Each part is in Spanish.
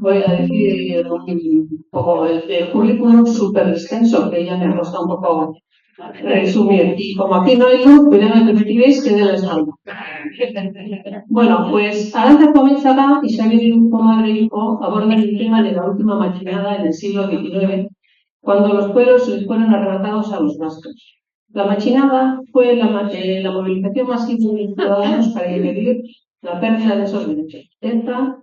voy a decir un poco el currículum súper extenso, que ya me cuesta un poco resumir. Y como aquí no hay luz, pues ya me permitiréis que dé la espalda. Bueno, pues Arantxa Comenchaga y Xabier Irujo, madre e hijo, abordan el tema de la última machinada en el siglo XIX, cuando los pueblos les fueron arrebatados a los vascos. La machinada fue la movilización masiva de ciudadanos para impedir la pérdida de esos derechos. Esta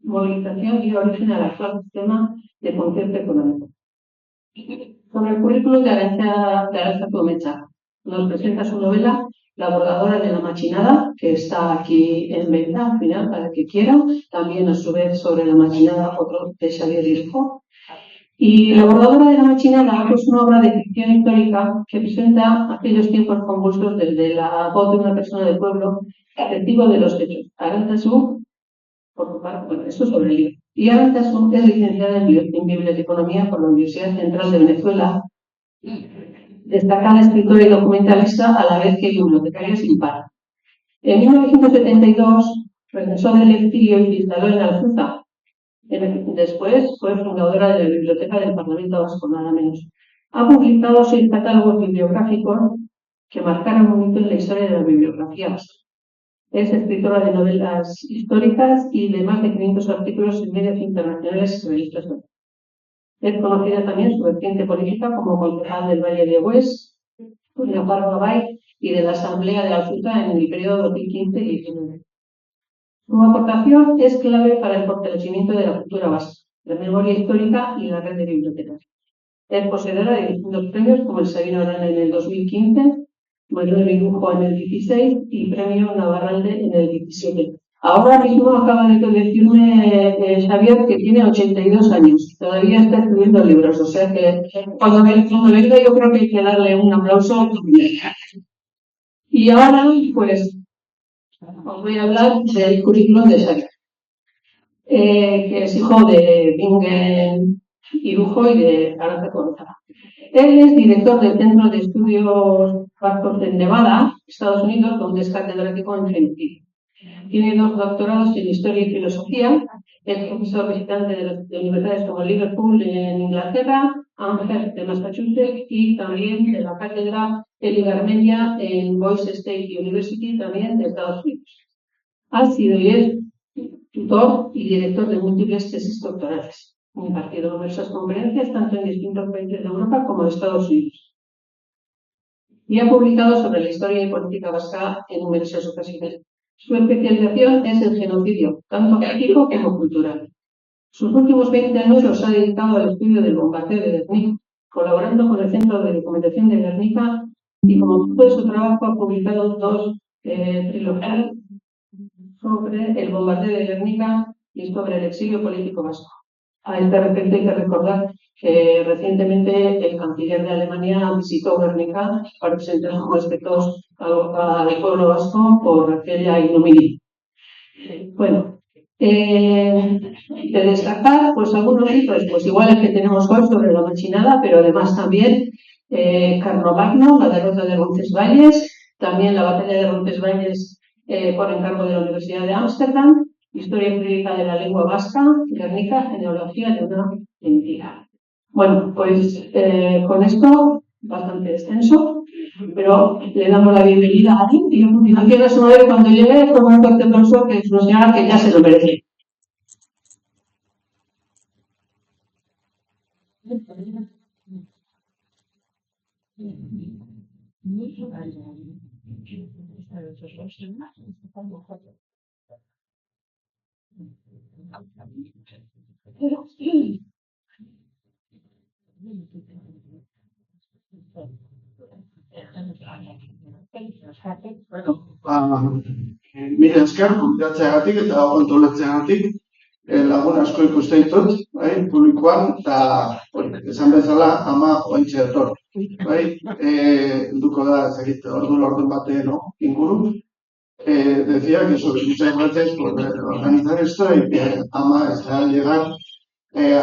movilización dio origen al actual sistema de concierto económico. Sobre el currículum de Arantxa Comenchaga, nos presenta su novela La bordadora de la machinada, que está aquí en venta al final para el que quiera. También a su vez sobre la machinada otro de Xabier Irujo. Y La bordadora de la machinada es una obra de ficción histórica que presenta aquellos tiempos convulsos desde la voz de una persona del pueblo, testigo de los hechos. Arantxa, por su parte, bueno, esto sobre el libro. Y Arantxa es licenciada en Biblioteconomía por la Universidad Central de Venezuela, destacada escritora y documentalista a la vez que bibliotecaria sin par. En 1972 regresó del exilio y se instaló en Alzuza. Después fue fundadora de la Biblioteca del Parlamento Vasco, nada menos. Ha publicado 6 catálogos bibliográficos que marcaron un hito en la historia de la bibliografía vasca. Es escritora de novelas históricas y de más de 500 artículos en medios internacionales y revistas. Es conocida también su vertiente política como concejal del Valle de Hues, de Navarro y de la Asamblea de Alzuza en el periodo 2015-19. Su aportación es clave para el fortalecimiento de la cultura vasca, la memoria histórica y la red de bibliotecas. Es poseedora de distintos premios como el Sabino Arana en el 2015, Manuel Irujo en el 16 y Premio Navarralde en el 17. Ahora mismo acaba de decirme Xavier que tiene 82 años, todavía está escribiendo libros, o sea que cuando venga yo creo que hay que darle un aplauso. Y ahora, pues, os voy a hablar del currículum de Xavier, que es hijo de Bingen Irujo y de Arantxa Comenchaga. Él es director del Centro de Estudios Vascos en Nevada, Estados Unidos, donde es catedrático en genocidio. Tiene 2 doctorados en Historia y Filosofía. Es profesor visitante de universidades como Liverpool en Inglaterra, Amherst de Massachusetts y también de la cátedra Eli Garmendia en Boise State University, también de Estados Unidos. Ha sido y es tutor y director de múltiples tesis doctorales. Ha impartido numerosas conferencias tanto en distintos países de Europa como de Estados Unidos. Y ha publicado sobre la historia y política vasca en numerosas ocasiones. Su especialización es el genocidio, tanto físico como cultural. Sus últimos 20 años los ha dedicado al estudio del bombardeo de Guernica, colaborando con el Centro de Documentación de Guernica, y como fruto de su trabajo ha publicado 2 trilogías sobre el bombardeo de Guernica y sobre el exilio político vasco. A este respecto hay que recordar que recientemente el canciller de Alemania visitó Guernica para presentar sus respetos al pueblo vasco por aquella ignominia. Bueno, de destacar, pues algunos hitos, pues igual el que tenemos hoy sobre la machinada, pero además también Carlomagno, la derrota de Roncesvalles, también la batalla de Roncesvalles por encargo de la Universidad de Ámsterdam, historia jurídica de la lengua vasca, Guernica, genealogía de una mentira. Bueno, pues con esto, bastante extenso, pero le damos la bienvenida a ti y a continuación a su madre cuando llegue con un fuerte aplauso que es una señora que ya se lo merece. Bueno, mila esker, kontatzeagatik eta kontolatzeagatik lagun asko ikusten ditut, publikoan, eta esan bezala ama ointxe dator. Duko da, ordu bate inguru. Decía que sobre muchas gracias por organizar esto y que ama está al llegar.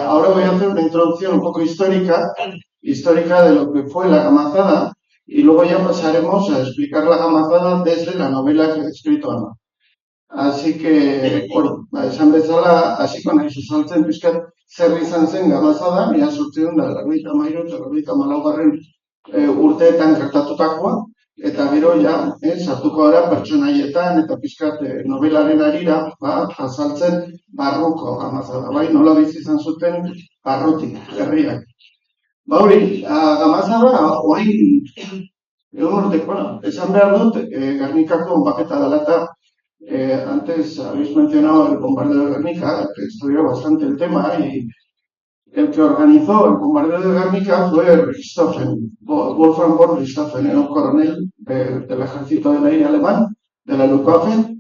Ahora voy a hacer una introducción un poco histórica de lo que fue la gamazada, y luego ya pasaremos a explicar la gamazada desde la novela que ha escrito Ama. Así que, esan bezala, hasiko naiz azaltzen pixkat zer izan zen Gamazada, 1893 eta 94 urteetan gertatutakoa, eta gero ja, sartuko gara pertsonaietan eta pixkat novelaren harira, azaltzen barruko Gamazada, bai, nola bizi izan zuten barrutik, herriak. Hori, Gamazada, orain, egun urte, esan behar dut, Gernikako baketa dela eta antes habéis mencionado el bombardeo de Guernica, que estudió bastante el tema, y el que organizó el bombardeo de Guernica fue Richthofen, Wolfgang von Richthofen, era un coronel del ejército del aire alemán, de la Luftwaffe,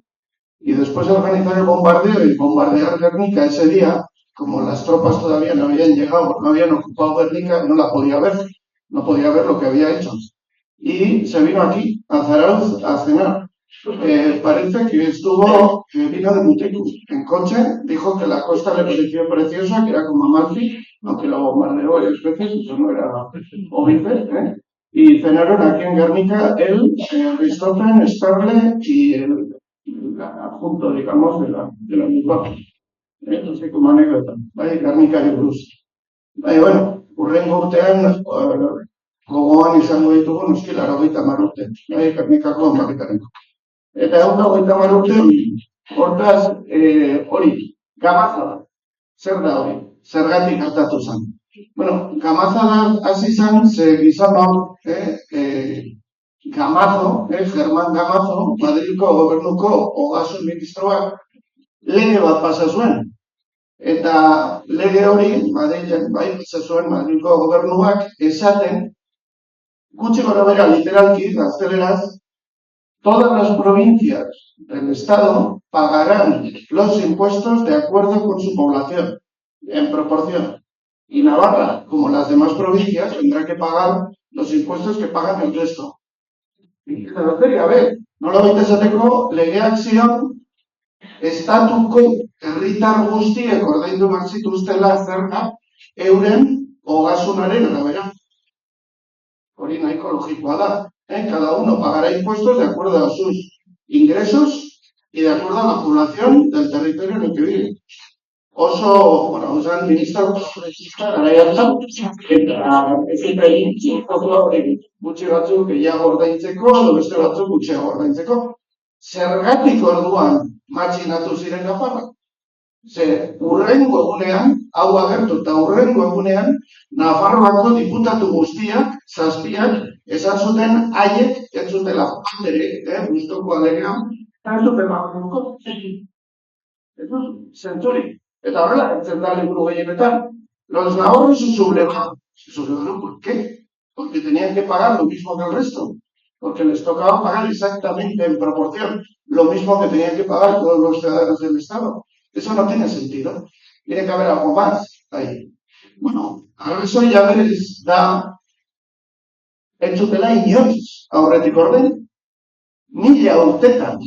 y después de organizar el bombardeo y bombardear Guernica ese día, como las tropas todavía no habían llegado, no habían ocupado Guernica, no la podía ver, no podía ver lo que había hecho. Y se vino aquí, a Zarauz, a cenar. Parece que vino de Mutriku en coche, dijo que la costa le pareció preciosa, que era como Amalfi, aunque lo bombardeó varias veces, eso no era Ovice, y cenaron aquí en Guernica él, Richthofen, Sperle y el adjunto, digamos, de la Luftwaffe. No sé, como anécdota, Guernica y Bruce. Bueno, hurrengo urtean, gogoan izango ditugu noski 80 urte, Gernikako bombardaketaren. Eta egun da 30 urte, hortaz, hori, Gamazada. Zer da hori? Zergatik gertatu zen. Bueno, Gamazada hasi zen, ze gizon hau, Gamazo, Germán Gamazo, Madrilko gobernuko ogasun ministroak lege bat pasa zuen. Eta lege hori, Madrilen bai pasa zuen Madrilko gobernuak esaten, gutxi gorabehera literalki, gazteleraz, todas las provincias del Estado pagarán los impuestos de acuerdo con su población, en proporción. Y Navarra, como las demás provincias, tendrá que pagar los impuestos que pagan el resto. Y a ver, nola baita esateko, legeak zion, estatuko herritar guztiek ordaindu behar zituztela zerga euren ogasunaren arabera. Hori nahiko logikoa da. Cada uno pagará impuestos de acuerdo a sus ingresos y de acuerdo a la población del territorio en el que vive. Oso, usan ministro progresista garaian eta ezin gutxi batzuk gehiago ordaintzeko, edo beste batzuk gutxiago ordaintzeko. Zergatik orduan matxinatu ziren Nafarrak? Ze hurrengo egunean, hau agertu eta hurrengo egunean, Nafarroako diputatu guztiak, 7, esan zuten haiek ez zutela batere, guztoko alegean, ez zutela bateruko. Ez dut, zentzurik. Eta horrela, entzen da liburu gehienetan, los navarros se sublevaron. ¿Se sublevaron por qué? Porque tenían que pagar lo mismo que el resto. Porque les tocaba pagar exactamente en proporción lo mismo que tenían que pagar todos los ciudadanos del Estado. Eso no tiene sentido. Tiene que haber algo más ahí. Bueno, arrazoi berez da entzutela inoiz aurretik orden, 1000 urtetan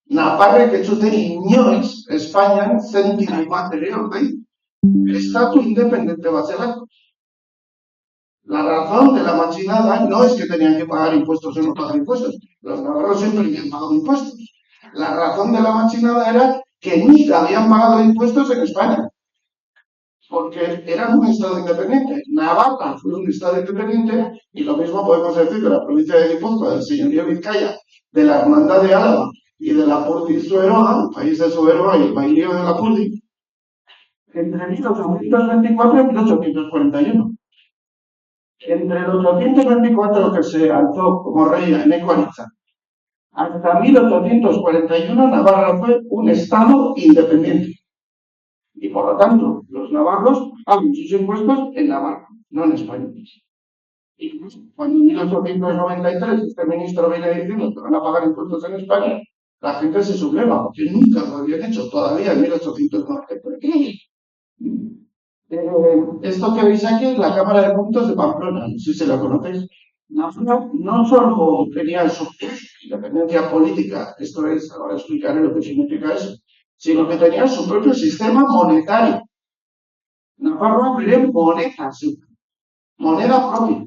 Naparrek ez zuten inoiz Espainian zentimo bat ere ordaindu. Estatu independente bat zelako. La razón de la machinada no es que tenían que pagar impuestos o no pagar impuestos. Los navarros siempre habían pagado impuestos. La razón de la machinada era que nunca habían pagado impuestos en España. Porque eran un Estado independiente. Navarra fue un Estado independiente y lo mismo podemos decir de la provincia de Guipúzcoa, del señorío Vizcaya, de la Hermandad de Álava y de la Purdi Zuberoa, el país de Zuberoa y el bailío de la Purdi, entre 1824 y 1841. Entre el 824 que se alzó como reina Eneko Anitza hasta 1841 Navarra fue un Estado independiente. Y por lo tanto, los navarros pagan sus impuestos en Navarra, no en España. Y cuando en 1893 este ministro viene diciendo que van a pagar impuestos en España, la gente se subleva, porque nunca lo habían hecho, todavía en 1893. Esto que veis aquí es la Cámara de Puntos de Pamplona, no sé si la conocéis. No solo tenía su independencia política, esto es, ahora explicaré lo que significa eso, sino que tenía su propio sistema monetario. Navarra tiene moneda propia,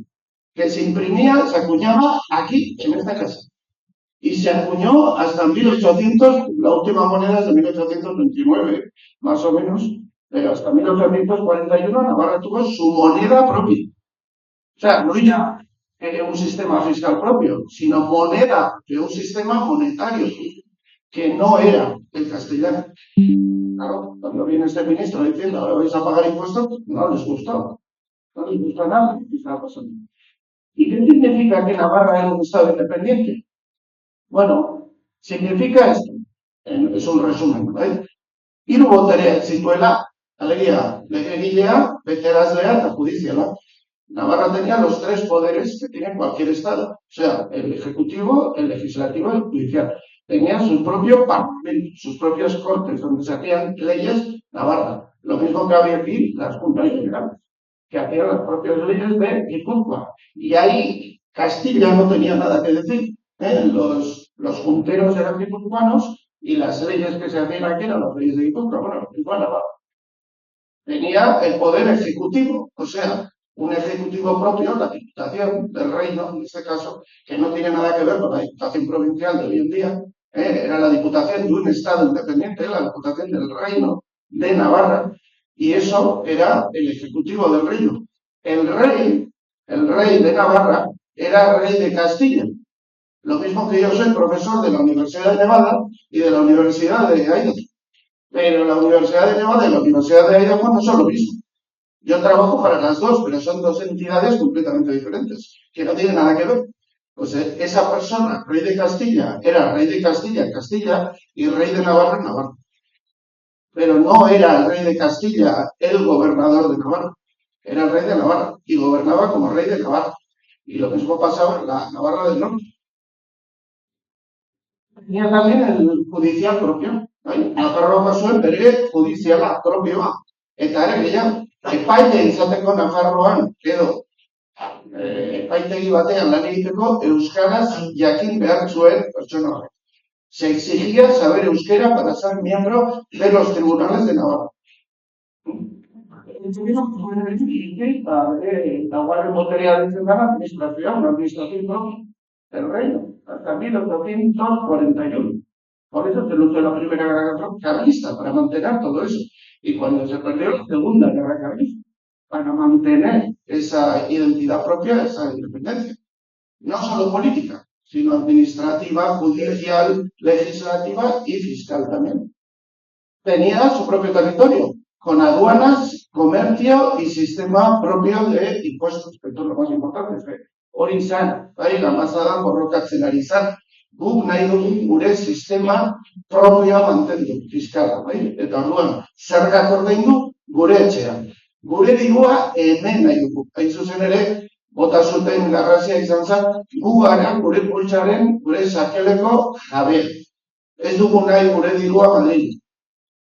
que se imprimía, se acuñaba aquí, en esta casa. y se acuñó hasta 1800, la última moneda es de 1829, más o menos, pero hasta 1841 Navarra tuvo su moneda propia. O sea, no ya un sistema fiscal propio, sino moneda de un sistema monetario que no era el castellano. Claro, cuando viene este ministro diciendo ahora vais a pagar impuestos, no les gustó. No les gusta nada lo que está pasando. ¿Y qué significa que Navarra es un estado independiente? Bueno, significa esto. Es un resumen, ¿vale? Hiru botere zituela, alegia legegilea, beterazlea eta judiziala. Navarra tenía los tres poderes que tiene cualquier estado, o sea, el ejecutivo, el legislativo y el judicial. Tenía su propio parlamento, sus propias cortes, donde se hacían leyes. Navarra. Lo mismo que había aquí las juntas generales, que hacían las propias leyes de Guipúzcoa. Y ahí Castilla no tenía nada que decir. Los junteros eran guipuzcoanos y las leyes que se hacían aquí eran las leyes de Guipúzcoa. Bueno, igual Navarra tenía el poder ejecutivo, o sea, un ejecutivo propio, la Diputación del Reino, en este caso, que no tiene nada que ver con la Diputación provincial de hoy en día, era la Diputación de un Estado independiente, la Diputación del Reino de Navarra, y eso era el ejecutivo del reino. El rey de Navarra, era rey de Castilla. Lo mismo que yo soy profesor de la Universidad de Nevada y de la Universidad de Idaho. Pero la Universidad de Nevada y la Universidad de Idaho no son lo mismo. Yo trabajo para las dos, pero son dos entidades completamente diferentes, que no tienen nada que ver. Pues esa persona, rey de Castilla, era rey de Castilla en Castilla y rey de Navarra en Navarra. Pero no era el rey de Castilla el gobernador de Navarra, era el rey de Navarra y gobernaba como rey de Navarra. Y lo mismo pasaba en la Navarra del Norte. Tenía también el judicial propio. Nafarroa zuen bere judiziala propioa. Eta ere gehiago, epaile izateko Nafarroan edo epaitegi batean lan egiteko euskaraz jakin behar zuen pertsona horrek. Se exigía saber euskera para ser miembro de los tribunales de Navarra. Laugarren boterea ditzen gara, administrazioa, una administración propia del reino, hasta 1841. Por eso se luchó la primera guerra carlista, para mantener todo eso. Y cuando se perdió la segunda guerra carlista, para mantener esa identidad propia, esa independencia. No solo política, sino administrativa, judicial, legislativa y fiscal también. Tenía su propio territorio, con aduanas, comercio y sistema propio de impuestos, que esto es lo más importante. Hori izan, la masa da borrokatzen ari izan, guk nahi dugu gure sistema propioa mantendu, fiskala, eta orduan, zergak ordaindu gure etxean. Gure dirua hemen nahi dugu. Hain zuzen ere, bota zuten garrazia izan zen, gu gara gure pultsaren, gure sakeleko jabe. Ez dugu nahi gure dirua Madrid.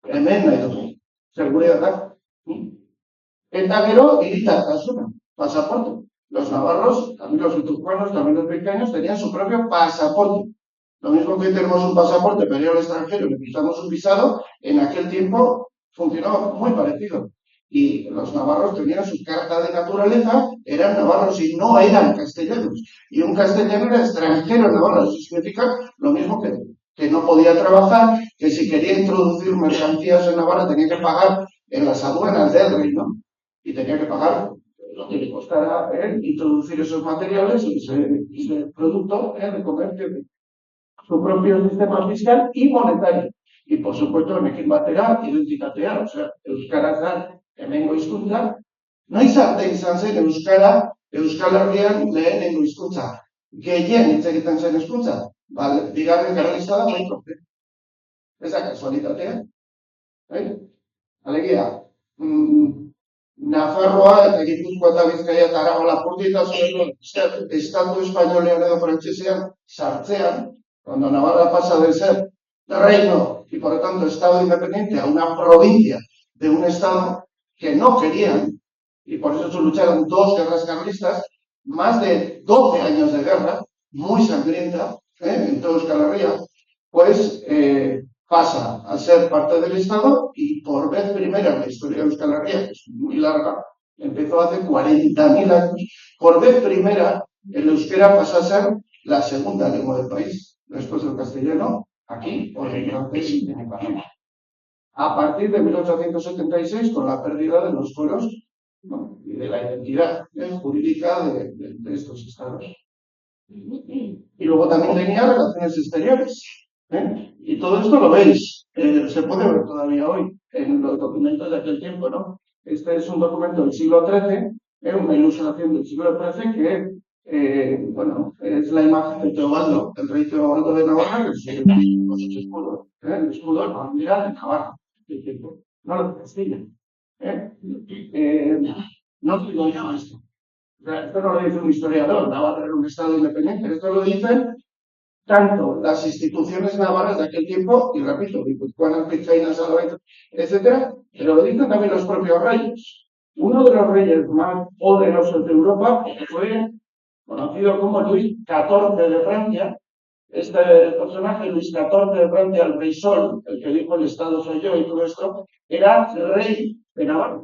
Hemen nahi dugu. Zer gure da. Eta gero, hiritartasuna, pasaporte. Los navarros, también los guipuzcoanos, también los vizcaínos, tenían su propio pasaporte. Lo mismo que tenemos un pasaporte para ir al extranjero y necesitamos un visado, en aquel tiempo funcionaba muy parecido. Y los navarros tenían su carta de naturaleza, eran navarros y no eran castellanos. Y un castellano era extranjero en Navarra, eso significa lo mismo que no podía trabajar, que si quería introducir mercancías en Navarra tenía que pagar en las aduanas del reino y tenía que pagar lo que le costara introducir esos materiales y ese producto de comercio, su propio sistema fiscal y monetario. Y por supuesto, honekin batera, identitatea, o sea, euskara da hemengo hizkuntza. Noiz arte izan zen euskara, Euskal Herrian lehenengo hizkuntza. Gehien hitz egiten zen hizkuntza. Bigarren karlista da baitope. Ez da kasualitatea. Alegia, Nafarroa eta Gipuzkoa eta Bizkaia eta Araba Lapurdia Estatu espainolean edo frantsesean sartzean, cuando Navarra pasa de ser reino y por lo tanto Estado independiente a una provincia de un Estado que no querían, y por eso se lucharon dos guerras carlistas, más de 12 años de guerra, muy sangrienta, en todo Euskal Herria, pues pasa a ser parte del Estado y por vez primera en la historia de Euskal Herria, que es muy larga, empezó hace 40.000 años, por vez primera el euskera pasa a ser la segunda lengua del país. después del castellano, aquí, o del francés en Panamá. A partir de 1876, con la pérdida de los fueros, ¿no?, y de la identidad jurídica de estos estados. Y luego también tenía relaciones exteriores. Y todo esto lo veis, se puede ver todavía hoy en los documentos de aquel tiempo, ¿no? Este es un documento del siglo XIII, una ilustración del siglo XIII que, bueno, es la imagen de Teobaldo, el rey Teobaldo de Navarra, que es con sus escudos, el escudo, la bandera de Navarra, del tiempo, no lo de Castilla. No digo yo esto. O sea, esto no lo dice un historiador, Navarra era un estado independiente, esto lo dicen tanto las instituciones navarras de aquel tiempo, y repito, guipuzcoanas, vizcaínas, alaveses, etcétera, pero lo dicen también los propios reyes. Uno de los reyes más poderosos de Europa fue conocido como Luis XIV de Francia. Este personaje, Luis XIV de Francia, el rey Sol, el que dijo el Estado soy yo y todo esto, era rey de Navarra.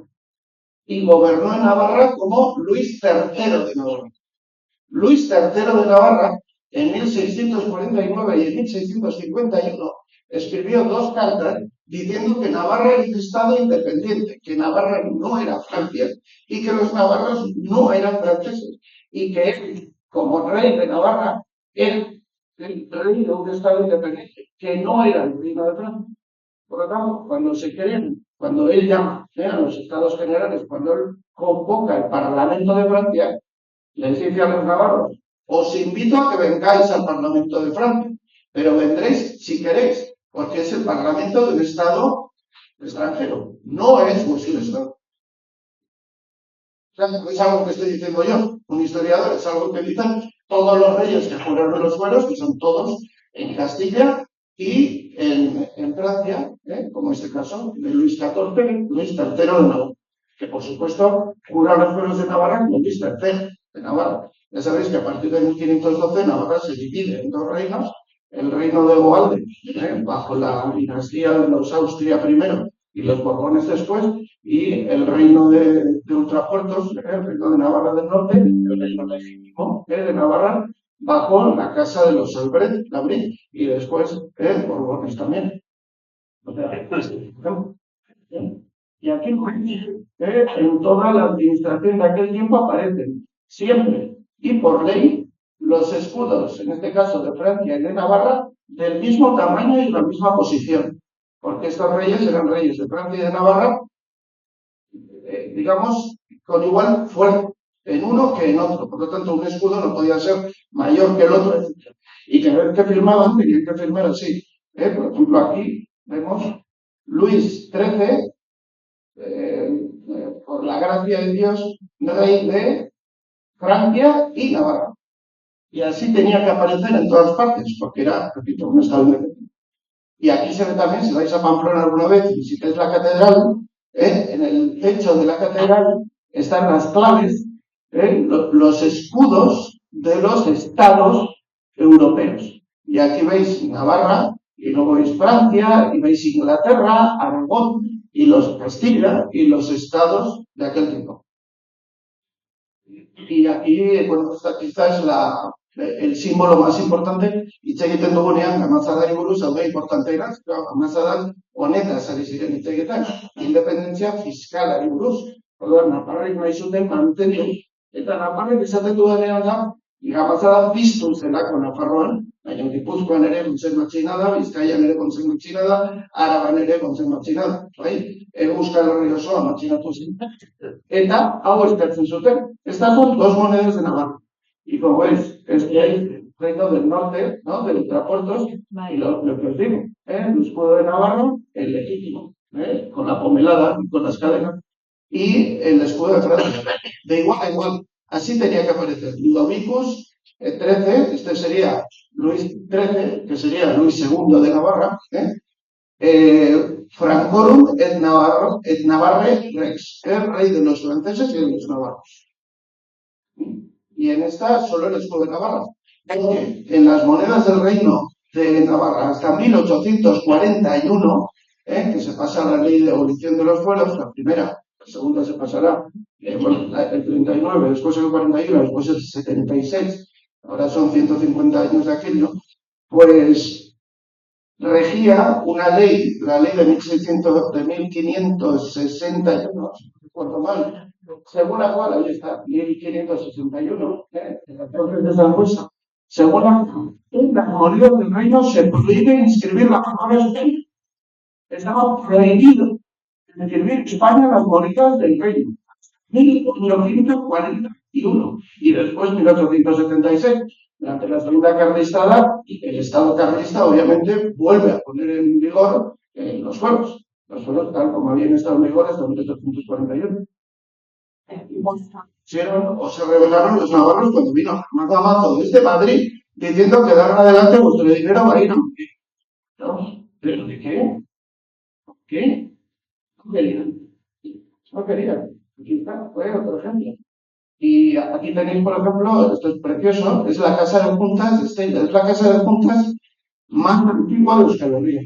Y gobernó en Navarra como Luis III de Navarra. Luis III de Navarra, en 1649 y en 1651, escribió dos cartas diciendo que Navarra era un estado independiente, que Navarra no era Francia y que los navarros no eran franceses y que él, como rey de Navarra, era el rey de un estado independiente, que no era el reino de Francia. Por lo tanto, cuando él llama a los estados generales, cuando él convoca el Parlamento de Francia, les dice a los navarros: os invito a que vengáis al Parlamento de Francia, pero vendréis si queréis, porque es el Parlamento de un Estado extranjero, no es vuestro Estado. O sea, no es algo que estoy diciendo yo, un historiador, es algo que dicen todos los reyes que juraron los fueros, que son todos en Castilla y en Francia, como este caso de Luis XIV, Luis III de Navarra, que por supuesto jura los fueros de Navarra como Luis III de Navarra. Ya sabéis que a partir de 1512 Navarra se divide en dos reinos: el reino de Boalde, bajo la dinastía de los Austria primero y los Borbones después, y el reino de Ultrapuertos, el reino de Navarra del Norte, el reino legítimo de Navarra, bajo la casa de los Albret, y después Borbones también. O sea, y aquí en toda la administración de aquel tiempo aparecen siempre y por ley los escudos, en este caso de Francia y de Navarra, del mismo tamaño y la misma posición, porque estos reyes eran reyes de Francia y de Navarra, digamos, con igual fuerza en uno que en otro. Por lo tanto, un escudo no podía ser mayor que el otro, etc. Y cada vez que firmaban, tenían que firmar así. Por ejemplo, aquí vemos Luis XIII, por la gracia de Dios, rey de Francia y Navarra. Y así tenía que aparecer en todas partes, porque era, repito, un estado independiente. Y aquí se ve también, si vais a Pamplona alguna vez y visitáis la catedral, en el techo de la catedral están las claves, los escudos de los estados europeos. Y aquí veis Navarra, y luego veis Francia, y veis Inglaterra, Aragón, y los Castilla, y los estados de aquel tiempo. Y aquí, bueno, esta quizás es el símbolo más importante, hitz egiten dugunean, gamazadari buruz, haude importanteraz, gamazadan honetaz ari ziren hitz egiten, independentzia fiskalari buruz. Orduan, Nafarrek nahi zuten mantendu, eta Nafarrek esaten dudanean da, gamazadan piztu zelako Nafarroan, baina Gipuzkoan ere kontzen matxina da, Bizkaian ere kontzen matxina da, Araban ere kontzen matxina da, bai? Euskal Herri osoa matxinatu zen. Eta hau eskatzen zuten. Estas son dos monedas de Navarra. Y como veis, es que hay el reino del norte, ¿no?, de Ultrapuertos, y lo que os digo, el escudo de Navarra, el legítimo, con la pomelada, con las cadenas, y el escudo de Francia. De igual a igual. Así tenía que aparecer. Ludovicus XIII, este sería Luis XIII, que sería Luis II de Navarra, Francorum et Navarre Rex, el rey de los franceses y de los navarros. Y en esta solo el escudo de Navarra. Porque en las monedas del reino de Navarra hasta 1841, que se pasa la ley de abolición de los fueros, la primera, la segunda se pasará, bueno, el 39, después el 41, después el 76, ahora son 150 años de aquello, pues regía una ley, la ley de 1561, no recuerdo mal, según la cual, ahí está, 1561, entonces de Zaragoza, según la cual, en las monedias del reino se prohíbe inscribir la palabra España. Estaba prohibido inscribir España en las monedas del reino. 1841 y después 1876, durante la segunda carlistada, el Estado carlista obviamente vuelve a poner en vigor los fueros tal como habían estado en vigor hasta 1841. Pusieron o se rebelaron los navarros cuando vino Germán Gamazo desde Madrid diciendo que daron adelante vuestro dinero va a ir a Madrid. ¿No? ¿Pero de qué? ¿Qué? No querían. No querían. Aquí está, fue otro ejemplo. Y aquí tenéis, por ejemplo, esto es precioso, es la casa de juntas de Estella, es la casa de juntas más antigua de Euskal Herria.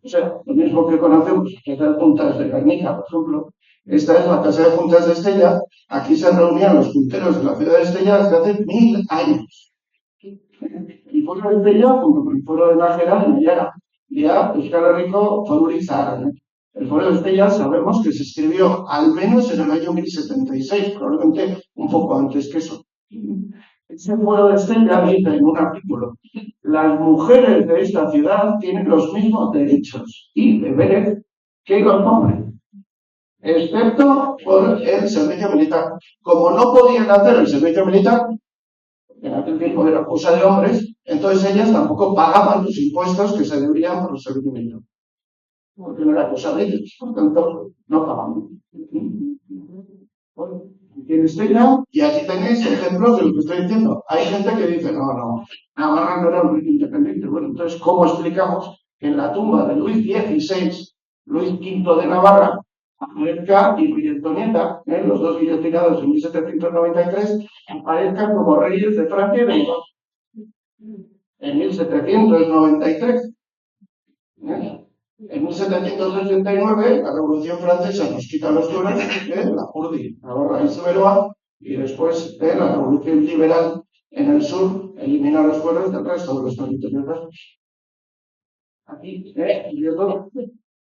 O sea, lo mismo que conocemos, la casa de juntas de Garnica, por ejemplo, esta es la casa de juntas de Estella, aquí se reunían los punteros de la ciudad de Estella desde hace 1000 años. El foro de Estella, junto con el foro de Nájera, de Nayara, ya Euskal Herriko favorizar. El foro de Estella sabemos que se escribió al menos en el año 1076, probablemente un poco antes que eso. Ese foro de Estella dice en un artículo: las mujeres de esta ciudad tienen los mismos derechos y deberes que los hombres, excepto por el servicio militar. Como no podían hacer el servicio militar, en aquel tiempo era cosa de hombres, entonces ellas tampoco pagaban los impuestos que se deberían por el servicio militar. Porque no era cosa de ellos, por tanto, no pagaban. Bueno, aquí en Estella, y aquí tenéis ejemplos de lo que estoy diciendo. Hay gente que dice, no, Navarra no era un reino independiente. Bueno, entonces, ¿cómo explicamos que en la tumba de Luis XVI, Luis V de Navarra, aparezca y María Antonieta, los dos guillotinados en 1793, aparezcan como reyes de Francia y de Europa? En 1793. En 1789, la Revolución Francesa nos quita los duelos, la Purdi, Navarra y Soberoa, y después la Revolución Liberal en el sur elimina los fueros del resto de los territorios vascos. Aquí, y todo.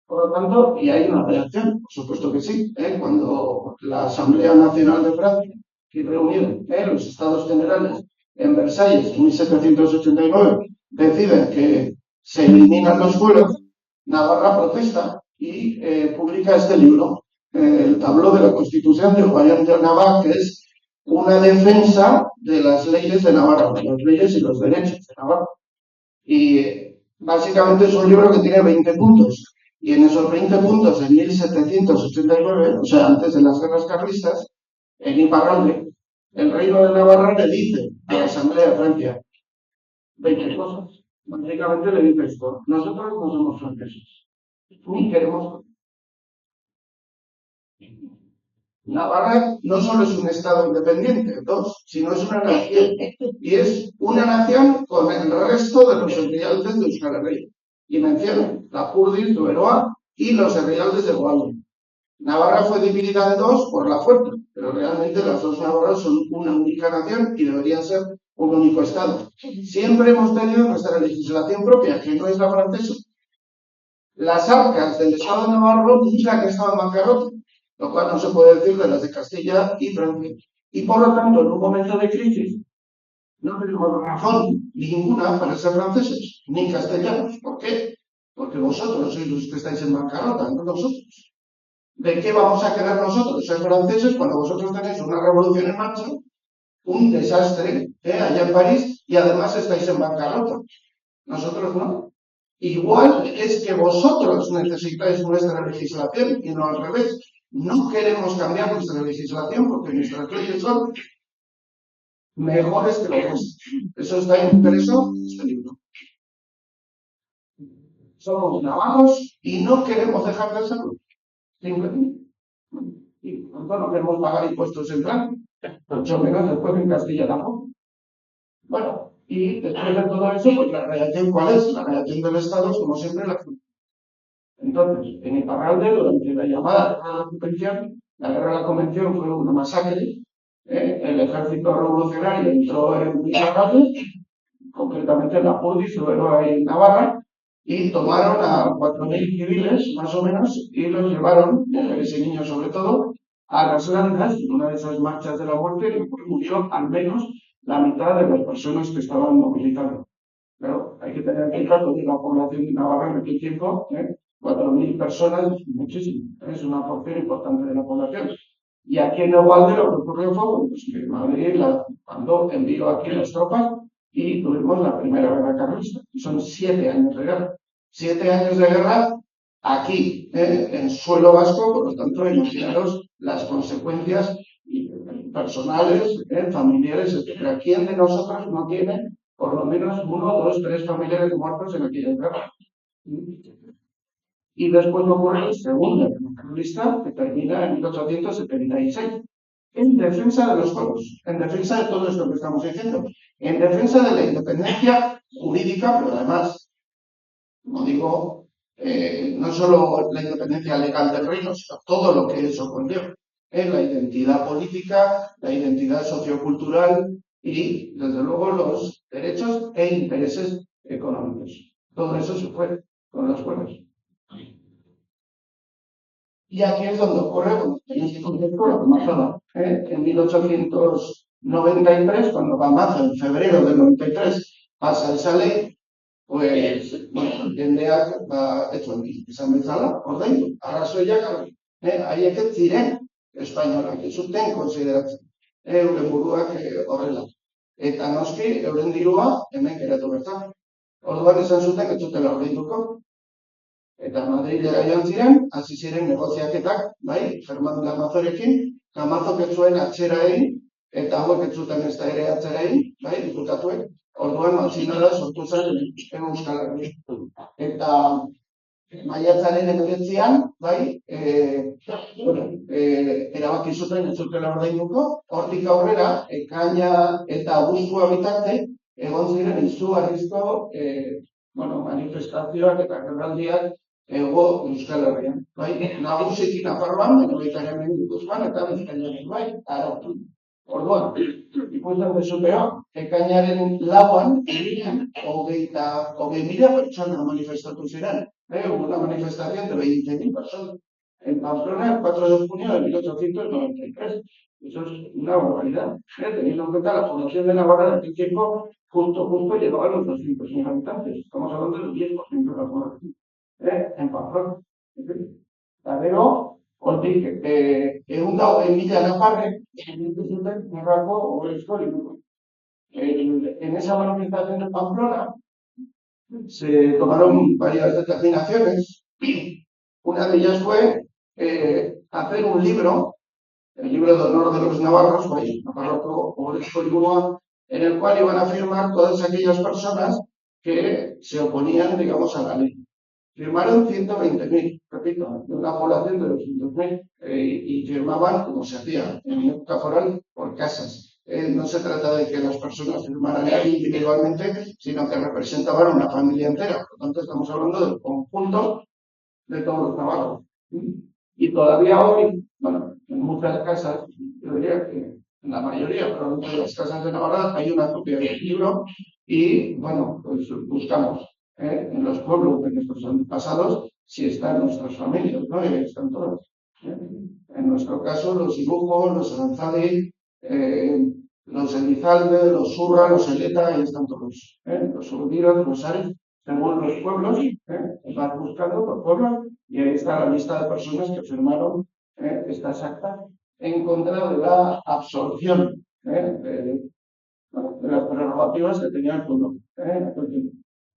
Por lo tanto, y hay una reacción, por supuesto que sí, cuando la Asamblea Nacional de Francia, que reunió los Estados Generales en Versalles en 1789, deciden que se eliminan los fueros, Navarra protesta y publica este libro, el tabló de la Constitución de Guayán de Navarra, que es una defensa de las leyes de Navarra, de las leyes y los derechos de Navarra. Y básicamente es un libro que tiene 20 puntos. Y en esos 20 puntos, en 1789, o sea, antes de las guerras carlistas, en Iparralde, el reino de Navarra le dice a la Asamblea de Francia 20 cosas. Básicamente le dice esto: nosotros no somos franceses, ni queremos. Navarra no solo es un estado independiente, sino es una nación. Y es una nación con el resto de los herrialdes de Euskal Herria. Y menciona la Purdi, Zuberoa y los herrialdes de Goalde. Navarra fue dividida en dos por la fuerza, pero realmente las dos Navarras son una única nación y deberían ser un único estado. Siempre hemos tenido nuestra legislación propia, que no es la francesa. Las arcas del estado de Navarra nunca han estado en bancarrota, lo cual no se puede decir de las de Castilla y Francia. Y por lo tanto, en un momento de crisis, no tenemos razón ninguna para ser franceses, ni castellanos. ¿Por qué? Porque vosotros sois los que estáis en bancarrota, no nosotros. ¿De qué vamos a querer nosotros ser franceses cuando vosotros tenéis una revolución en marcha, un desastre allá en París, y además estáis en bancarrota? Nosotros no. Igual es que vosotros necesitáis nuestra legislación y no al revés. No queremos cambiar nuestra legislación porque nuestras leyes son mejores que los nuestros. Eso está impreso en este libro. Somos navarros y no queremos dejar de serlo. Simplemente. Y por tanto no queremos pagar impuestos en Francia, mucho menos después en Castilla tampoco. Bueno, y después de todo eso, pues la reacción, ¿cuál es? La reacción del Estado es, como siempre, la culpa. Entonces, en Iparralde, durante la llamada Guerra de la Convención, la Guerra de la Convención fue una masacre, El ejército revolucionario entró en Vizcarra, concretamente en Lapurdi, Zuberoa y Navarra, y tomaron a 4.000 civiles, más o menos, y los llevaron, mujeres y niños sobre todo, a las Landas, en una de esas marchas de la muerte, en la que murió al menos la mitad de las personas que estaban movilizando. Pero hay que tener en cuenta que la población de Navarra en aquel tiempo, 4.000 personas, muchísimo, es una porción importante de la población. Y aquí en Ubalde lo que ocurrió fue pues, que Madrid cuando envió aquí las tropas y tuvimos la primera guerra carlista. Y son 7 años de guerra. 7 años de guerra aquí, en suelo vasco, por lo tanto, imaginaros las consecuencias personales, familiares, etc. ¿Quién de nosotros no tiene por lo menos 1, 2, 3 familiares muertos en aquella guerra? Y después ocurre la segunda guerra carlista, que termina en 1876, en defensa de los pueblos, en defensa de todo esto que estamos diciendo, en defensa de la independencia jurídica, pero además, como digo, no solo la independencia legal del reino, sino todo lo que eso conlleva. La identidad política, la identidad sociocultural y, desde luego, los derechos e intereses económicos. Todo eso se fue con los pueblos. Y aquí es donde ocurre, bueno, tenéis que contexto lo que pasaba. En 1893, cuando Pamazo, en febrero del 93, pasa esa ley, pues, bueno, jendeak esto izan bezala, ordaindu, arrazoiak garbi. Haiek ez ziren espainolak, ez zuten konsideratzen. Euren buruak horrela. Eta noski, euren dirua hemen geratu bertan. Orduan esan zuten ez zutela ordainduko. Eta Madrilera joan ziren, hasi ziren negoziaketak, bai, Fernando Lamazorekin, Lamazok ez zuen atzera egin, eta hauek ez zuten ez da ere atzera egin, bai, diputatuek. Orduan, matxinada sortu zen Euskal Herria. Eta maiatzaren 19an, bai, erabaki zuten ez zutela ordainduko, hortik aurrera, ekaina eta abuztua bitarte, egon ziren izugarrizko manifestazioak eta gerraldiak Euskal Herrian. Bai, nagusiki Nafarroan, baina baita ere hemen Gipuzkoan eta Bizkaian, bai, arautu. Orduan, ikusten duzupeo, ekainaren lauan, irian, 20.000 pertsona manifestatu ziren. Una manifestación de 20.000 personas. En Pamplona, el 4 de junio de 1893. Eso es una barbaridad. Teniendo en cuenta la población de Navarra de aquel tiempo, justo llegaba a los 200.000 habitantes. Estamos hablando del 10% de la población. En Pamplona. Eta gero, hortik, egun dago, mila naparrek, egin zuten gerrako ohorezko liburuak. En esa manifestación de Pamplona se tomaron varias determinaciones. Una de ellas fue hacer un libro, el libro de honor de los navarros, Navarroko ohorezko liburua, en el cual iban a firmar todas aquellas personas que se oponían, digamos, a la ley. Firmaron 120.000, repito, de una población de 200.000, y firmaban, como se hacía en época foral, por casas. No se trata de que las personas firmaran individualmente, sino que representaban una familia entera. Por lo tanto, estamos hablando del conjunto de todos los navarros. Y todavía hoy, bueno, en muchas casas, yo diría que en la mayoría, pero en las casas de Navarra hay una copia del libro y, bueno, pues buscamos en los pueblos de nuestros antepasados si están nuestras familias, ¿no? Y están todas. En nuestro caso, los dibujos, los Aranzadi, los Elizalde, los Urra, los Eleta, ahí están todos. Los Urdiros, los Ares, según los pueblos, vas buscando por pueblos y ahí está la lista de personas que firmaron estas actas en contra de la absorción de las prerrogativas que tenía el pueblo.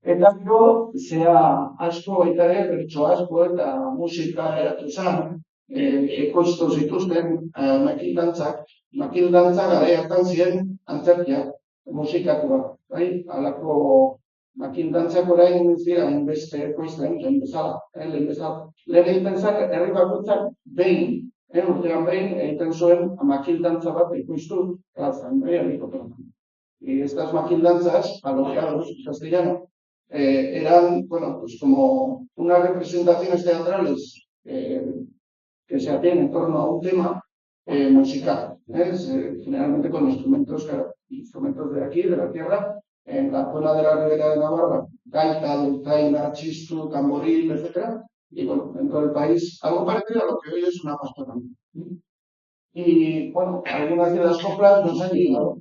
Eta gero, zea asko baita ere, bertso asko eta musika eratu zen, ekoiztu zituzten makildantzak. Makildantzak gara hartan ziren antzerkiak, musikatuak. Halako makildantzak orain ziren beste ekoizten, lehen bezala. Lehen egiten zen, herri bakoitzak behin, urtean behin egiten zuen makildantza bat ekoiztu plazan, herriko plazan. Y estas maquildanzas, alojados en castellano, eran, bueno, pues como unas representaciones teatrales que se hacían en torno a un tema, musical, generalmente con instrumentos de aquí, de la tierra, en la zona de la Ribera de Navarra, gaita, dulzaina, chistu, tamboril, etc. Y bueno, dentro del país, algo parecido a lo que hoy es una pastorela. Y bueno, algunas de las coplas nos han llegado.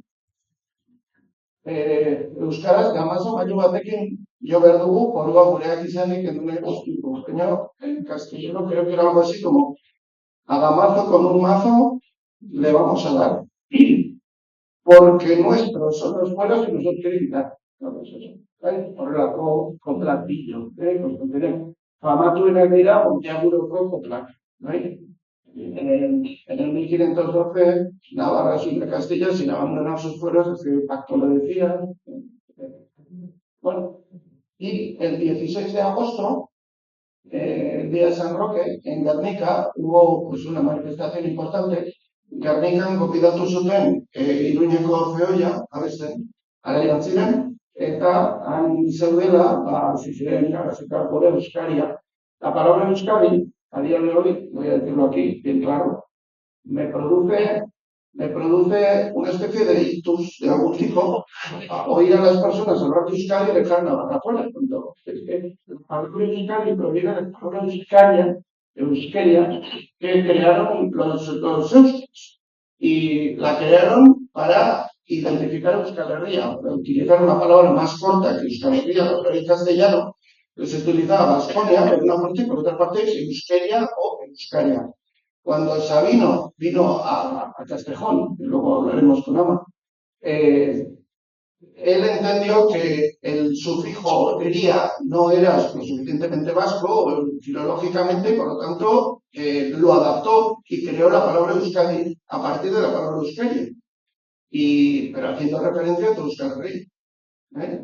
Euskaraz, gamazo mailu batekin jo behar dugu, forua gureak izanik eduneko baina en castellano creo que era algo así como a gamazo con un mazo le vamos a dar. Porque nuestros son los buenos y nos quieren quitar. Horrelako kontratillo, kontratillo. Famatuenak dira, Monteaguroko koplak. En el 1512, Navarra asume Castilla sin abandonar sus fueros, ese pacto lo decía. Bueno, y el 16 de agosto, el día de San Roque, en Guernica, hubo pues, una manifestación importante. Gernikan gopidatu zuten Iruñeko Orfeoia, abesten, alaian ziren, eta han zeudela, hasi ziren garazikarko euskaria. La palabra euskadi, a día de hoy, voy a decirlo aquí, bien claro, me produce una especie de ictus de algún tipo oír a las personas hablar de Euskadi y dejar Navarra fuera. Es que la palabra Euskadi proviene de la palabra Euskeria, que crearon los eustos y la crearon para identificar a Euskal Herria, para utilizar una palabra más corta que Euskal Herria, en castellano, que se utilizaba Vasconia por una parte y por otra parte Euskeria o Euskaria. Cuando Sabino vino a Castejón, y luego hablaremos con Ama, él entendió que el sufijo ería no era lo suficientemente vasco filológicamente, por lo tanto lo adaptó y creó la palabra Euskadi a partir de la palabra Euskadi, pero haciendo referencia a todo Euskal Herria,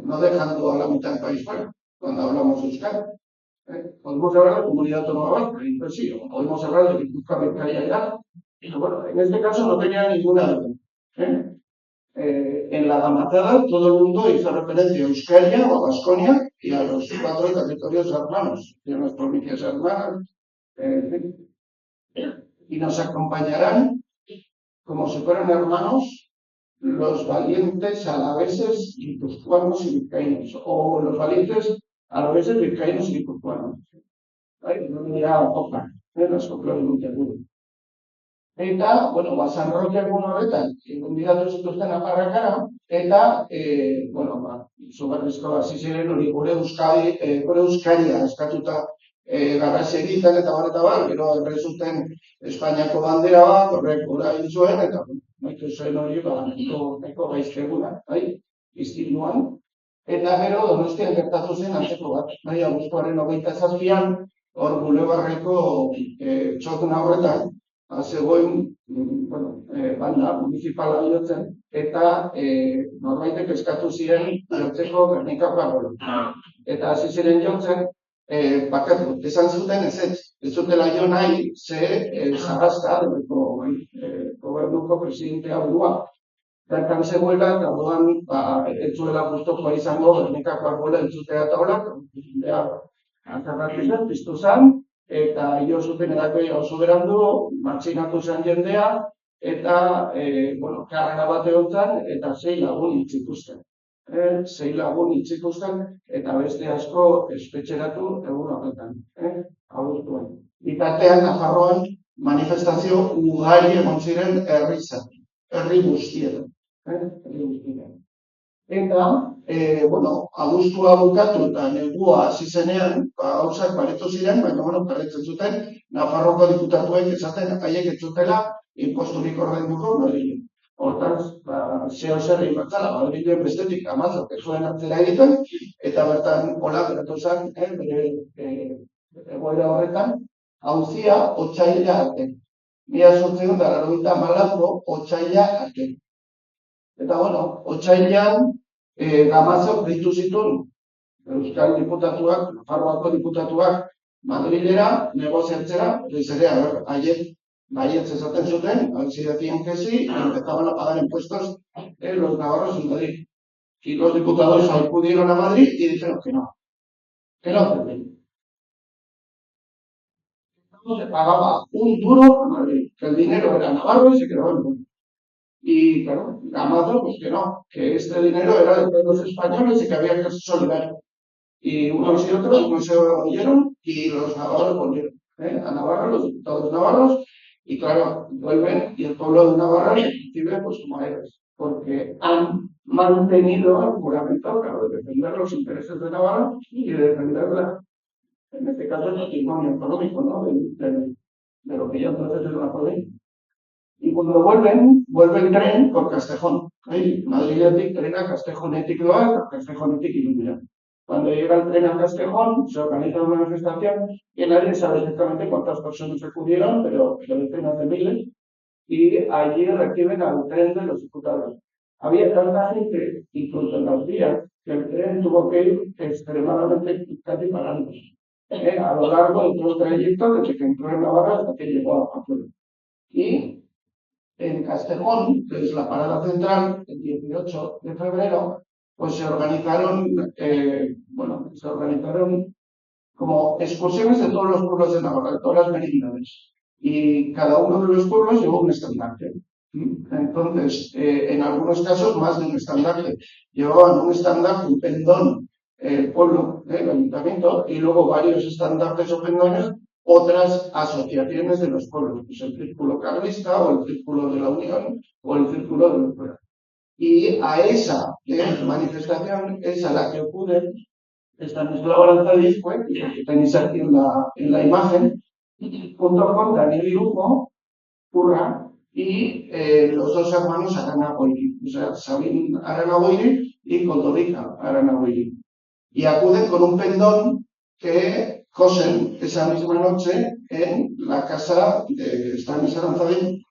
no dejando a la mitad del país fuera cuando hablamos de Euskadi. Podemos hablar de comunidad autónoma vasca, pues sí, o podemos hablar de Guipúzcoa, Bizkaia y Álava. Pero bueno, en este caso no tenía ninguna duda. En la gamazada todo el mundo hizo referencia a Euskalia o a Vasconia y a los 4 territorios hermanos, y a las provincias hermanas. Y nos acompañarán, como si fueran hermanos, los valientes alaveses, guipuzcoanos y vizcaínos, o los valientes alaveses, vizcaínos y guipuzcoanos. No dira copla, las coplas de Monteaguro. Eta, bueno, San Roque egun horretan, gonbidatu zituzten aparrakara, eta, bueno, zugarrizko hasi ziren hori gure euskaria eskatuta garrasi egiten eta bar, gero erre zuten Espainiako bandera bat, horrek gora egin zuen, eta maitu zuen hori, nahiko gaizkeguna, iztiluan. Eta gero Donostian gertatu zen antzeko bat, abuztuaren 27an, hor Bulebarreko txokuna horretan, zegoen, banda municipala bihurtzen, eta norbaitek eskatu ziren jortzeko Gernikako arbola. Eta hasi ziren jortzen, bakatu, esan zuten ez zutela jo nahi, ze Sagasta, gobernuko presidentea burua. Bertan zegoela, eta orduan ez zuela gustukoa izango Gernikako arbola entzutea eta horak, azarratik piztu zen, eta jo zuten erakoi oso berandu, matxinatu zen jendea, eta, karrera bat egon zen, eta 6 lagun itzikusten. 6 lagun itzikusten, eta beste asko espetxeratu egun horretan, abuztuan. Bitartean, Nafarroan, manifestazio ugari egon ziren herri guztietan. Eta, abuztua bukatu eta negua hasi zenean, gauzak baretu ziren, baina, berretzen zuten, Nafarroko diputatuek esaten haiek ez zutela imposturik ordainduko, hortaz, zeo zer egin batzala, Madrilen bestetik amazak ez zuen atzera egiten, eta bertan hola geratu zen, bere egoera horretan, auzia otsaila arte. 1894ko otsaila arte. Eta, otsailean, gamazok deitu zituen Euskal diputatuak, Nafarroako diputatuak Madrilera negoziatzera, haiek baietz esaten zuten, si decían que sí, empezaban a pagar impuestos los navarros en Madrid. Y los diputados acudieron a Madrid y dijeron que no se pagaba un duro a Madrid, que el el dinero era navarro y se quedaba en Puebla. Y claro, Gamazo, pues que no, que este dinero era de todos los españoles y que había que ser solidario. Y unos y otros no se oyeron y los navarros volvieron a Navarra, los diputados navarros, y claro, vuelven y el pueblo de Navarra se recibe pues como héroes, porque han mantenido el juramento, claro, de defender los intereses de Navarra y de defender, en este caso, el patrimonio económico, ¿no? De lo que ya entonces es una provincia. Y cuando vuelve el tren por Castejón. Madrid-Etic, tren a Castejón-Etic Loa, Castejón-Etic y Luminar. Cuando llega el tren a Castejón, se organiza una manifestación y nadie sabe exactamente cuántas personas acudieron, pero decenas de miles, y allí reciben al tren de los diputados. Había tanta gente, incluso en las vías, que el tren tuvo que ir extremadamente casi parando. A lo largo de todo el trayecto, desde que entró en Navarra hasta que llegó a Puebla. Y en Castejón, que es la parada central, el 18 de febrero, pues se organizaron como excursiones de todos los pueblos de Navarra, de todas las merindades. Y cada uno de los pueblos llevó un estandarte. Entonces, en algunos casos, más de un estandarte. Llevaban un estandarte, un pendón, el pueblo, el ayuntamiento, y luego varios estandartes o pendones, otras asociaciones de los pueblos, pues el Círculo Carlista, o el Círculo de la Unión, o el Círculo de los Pueblos. Y a esa manifestación es a la que acuden Estanislao Aranzadiz, que tenéis aquí en la imagen, junto con Daniel Irujo, Urra, y los dos hermanos Aranagoiri, o sea, Sabín Aranagoiri y Coldovica Aranagoiri. Y acuden con un pendón que cosen esa misma noche en la casa de Stanis Aranzadiz.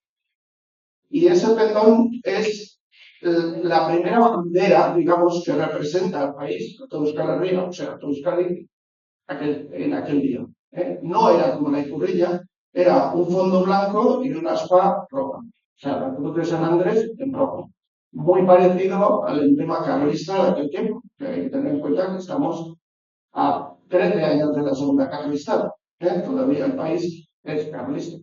Y ese pendón es la primera bandera, digamos, que representa al país, a todo Euskal Herria, o sea, a todo Euskadi, en aquel día. No era como la Icurrilla, era un fondo blanco y una aspa roja. O sea, la cruz de San Andrés en rojo. Muy parecido al emblema carlista de aquel tiempo, que hay que tener en cuenta que estamos a 13 años de la Segunda Carlista. Todavía el país es carlista.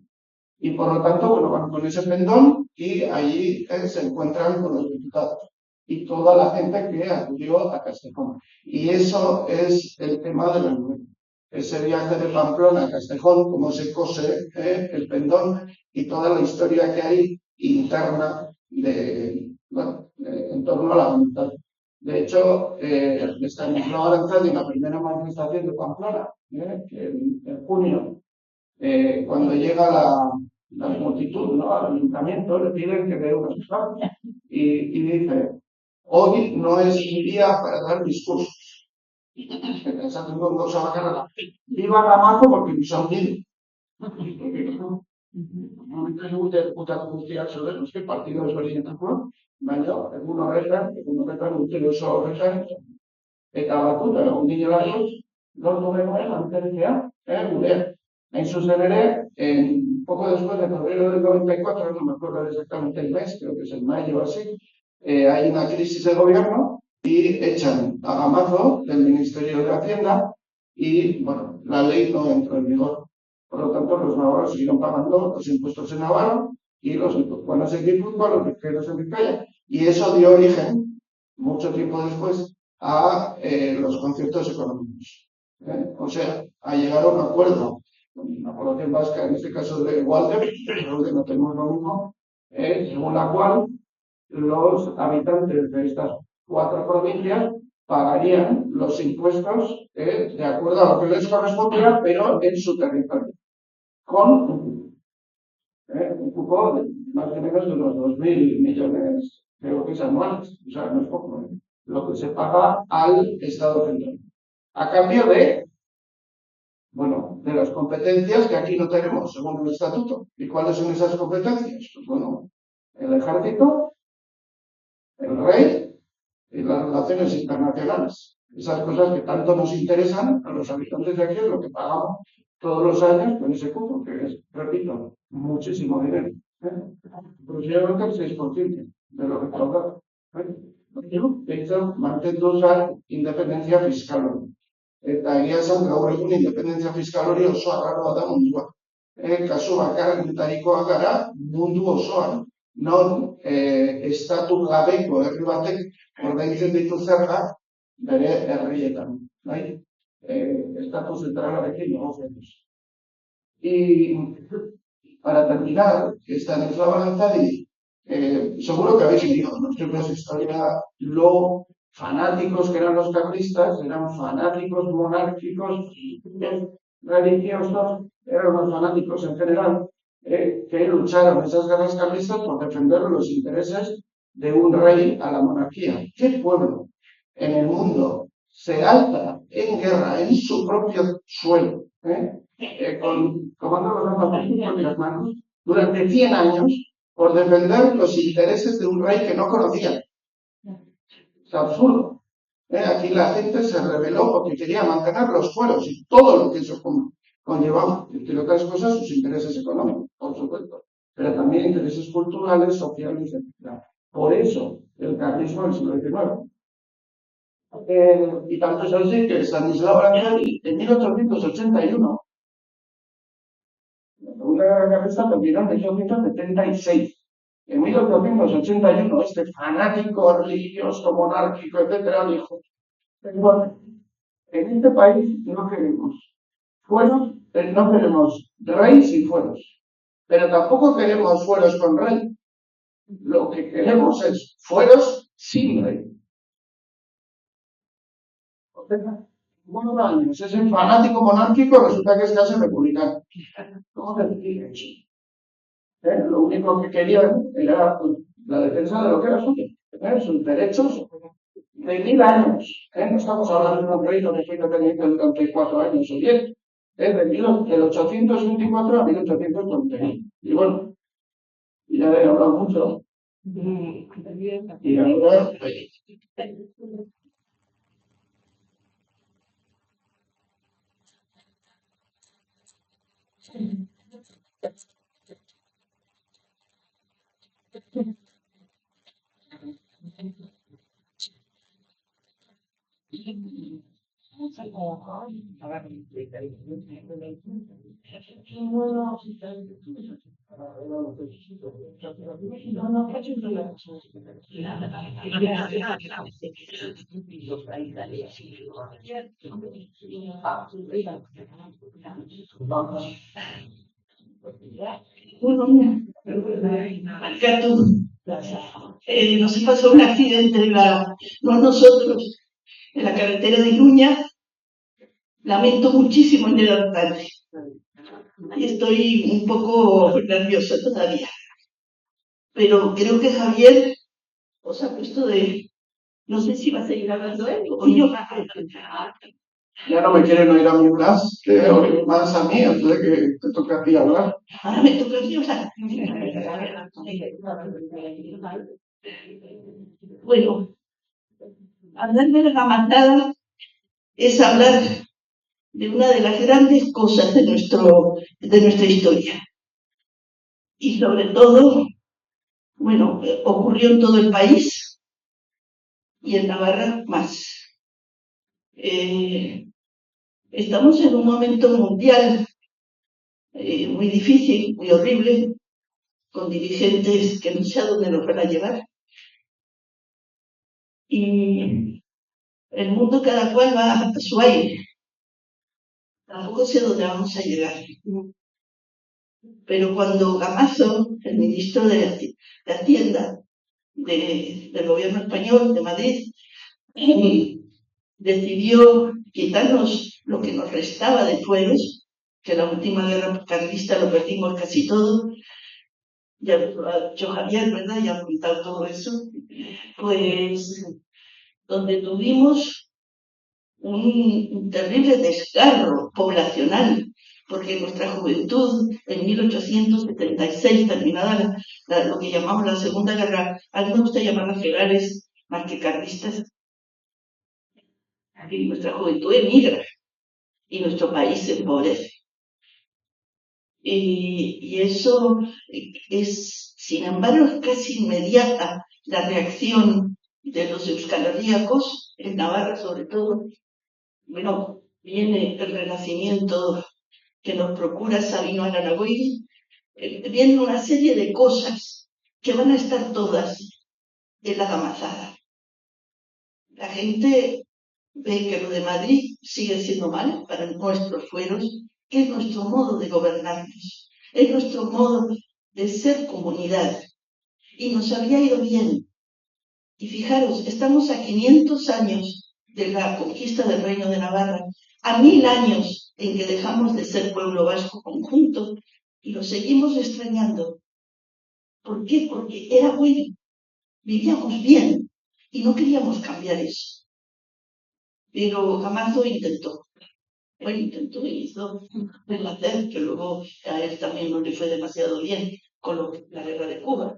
Y por lo tanto, bueno, van con ese pendón y allí se encuentran con los diputados y toda la gente que acudió a Castejón. Y eso es el tema de la novela. Ese viaje de Pamplona a Castejón, cómo se cose el pendón y toda la historia que hay interna en torno a la voluntad. De hecho, Estanislao Aranzadi en la primera manifestación de Pamplona, en junio, cuando llega la multitud, ¿no?, al ayuntamiento, le piden que dé una mensaje y dice: hoy no es mi día para dar discursos. Pensando en cosa bacana. Viva Gamazo porque nos han unido. Momentu urte guztiak zeuden, noski, partido ezberdinetakoa, baina egun horretan, urte oso horretan, eta batuta egon ginelako, lortu genuen mantentzea, gurea. Hain zuzen ere, poco después de febrero del 94, no me acuerdo exactamente el mes, creo que es en mayo o así, hay una crisis de gobierno y echan a Gamazo del Ministerio de Hacienda y, bueno, la ley no entró en vigor. Por lo tanto, los navarros siguieron pagando los impuestos en Navarra y los guipuzcoanos en Guipúzcoa, los vizcaínos en Vizcaya. Y eso dio origen, mucho tiempo después, a los conciertos económicos. O sea, a llegar a un acuerdo con la población vasca, en este caso de Walter, donde no tenemos lo mismo, según la cual los habitantes de estas 4 provincias pagarían los impuestos de acuerdo a lo que les correspondiera, pero en su territorio, con un cupo de más o menos de unos 2.000 millones de euros anuales, o sea, no es poco, lo que se paga al Estado central. A cambio de, bueno, de las competencias que aquí no tenemos según el estatuto. ¿Y cuáles son esas competencias? Pues bueno, el ejército, el rey y las relaciones internacionales. Esas cosas que tanto nos interesan a los habitantes de aquí, es lo que pagamos todos los años con ese cupo, que es, repito, muchísimo dinero. Aproximadamente el 6% de lo que paga. De hecho, mantendu independentzia fiskal hori. Eta egia esan gaur egun independentzia fiskal hori oso arraroa da munduan. kasu bakarretarikoa gara mundu osoan. Non estatu gabeko herri batek ordaintzen ditu zerga bere herrietan. Bai? Estatu zentralarekin negoziatuz. Y para terminar esta nuestra Aranzadi, seguro que habéis leído en los libros de historia lo fanáticos que eran los carlistas, eran fanáticos monárquicos, religiosos, eran los fanáticos en general, que lucharon esas guerras carlistas por defender los intereses de un rey a la monarquía. ¿Qué pueblo en el mundo se alza en guerra en su propio suelo, con comando los armas en las manos, durante 100 años, por defender los intereses de un rey que no conocía? Es absurdo. Aquí la gente se rebeló porque quería mantener los fueros y todo lo que eso conllevaba, entre otras cosas, sus intereses económicos, por supuesto, pero también intereses culturales, sociales, etc. Por eso, el carlismo del siglo XIX. Y tanto es así que Stanislao Aranzadi, en 1881, una guerra carlista terminó en 1876. En 1881, este fanático religioso, monárquico, etcétera, dijo: bueno, en este país no queremos fueros, no queremos rey sin fueros, pero tampoco queremos fueros con rey. Lo que queremos es fueros sin rey. Buenos años, ese fanático monárquico resulta que es casi republicano. ¿Cómo se decide eso? Lo único que quería era la defensa de lo que era suyo, sus derechos de 1000 años. No estamos hablando de un reino que fue independiente durante 4 años o 10. Es de 1824 a 1831. Y bueno, ya he hablado mucho. Y ahora. Acá tú, nos pasó un accidente no nosotros, en la carretera de Iruña. Lamento muchísimo el adelantante. Y estoy un poco nerviosa todavía. Pero creo que Javier os ha puesto de. No sé si va a seguir hablando él o yo. Ya no me quieren oír a mí hablar, más a mí, antes de que te toque a ti hablar. Ahora me toca a mí hablar. Bueno, hablar de la matada es hablar de una de las grandes cosas de nuestra historia. Y sobre todo, bueno, ocurrió en todo el país y en Navarra más. Estamos en un momento mundial muy difícil, muy horrible, con dirigentes que no sé a dónde nos van a llevar. Y el mundo cada cual va a su aire. Tampoco sé dónde vamos a llegar. Pero cuando Gamazo, el ministro de Hacienda del gobierno español de Madrid, decidió quitarnos lo que nos restaba de fueros, que la última guerra carlista lo perdimos casi todo, ya lo ha dicho Javier, ¿verdad? Ya ha contado todo eso, pues donde tuvimos un terrible desgarro poblacional, porque nuestra juventud, en 1876, terminada lo que llamamos la Segunda Guerra, a mí me gusta llamarlas legales más que carlistas, y nuestra juventud emigra y nuestro país se empobrece. Y eso es, sin embargo, es casi inmediata la reacción de los euskalherriacos, en Navarra sobre todo. Bueno, viene el renacimiento que nos procura Sabino Aranagoiri, vienen una serie de cosas que van a estar todas en la gamazada. La gente ve que lo de Madrid sigue siendo mal para nuestros fueros, que es nuestro modo de gobernarnos, es nuestro modo de ser comunidad. Y nos había ido bien. Y fijaros, estamos a 500 años de la conquista del Reino de Navarra, a 1000 años en que dejamos de ser pueblo vasco conjunto y lo seguimos extrañando. ¿Por qué? Porque era bueno, vivíamos bien y no queríamos cambiar eso. Pero Camacho intentó. Bueno, intentó y hizo un hacer que luego a él también no le fue demasiado bien con la guerra de Cuba.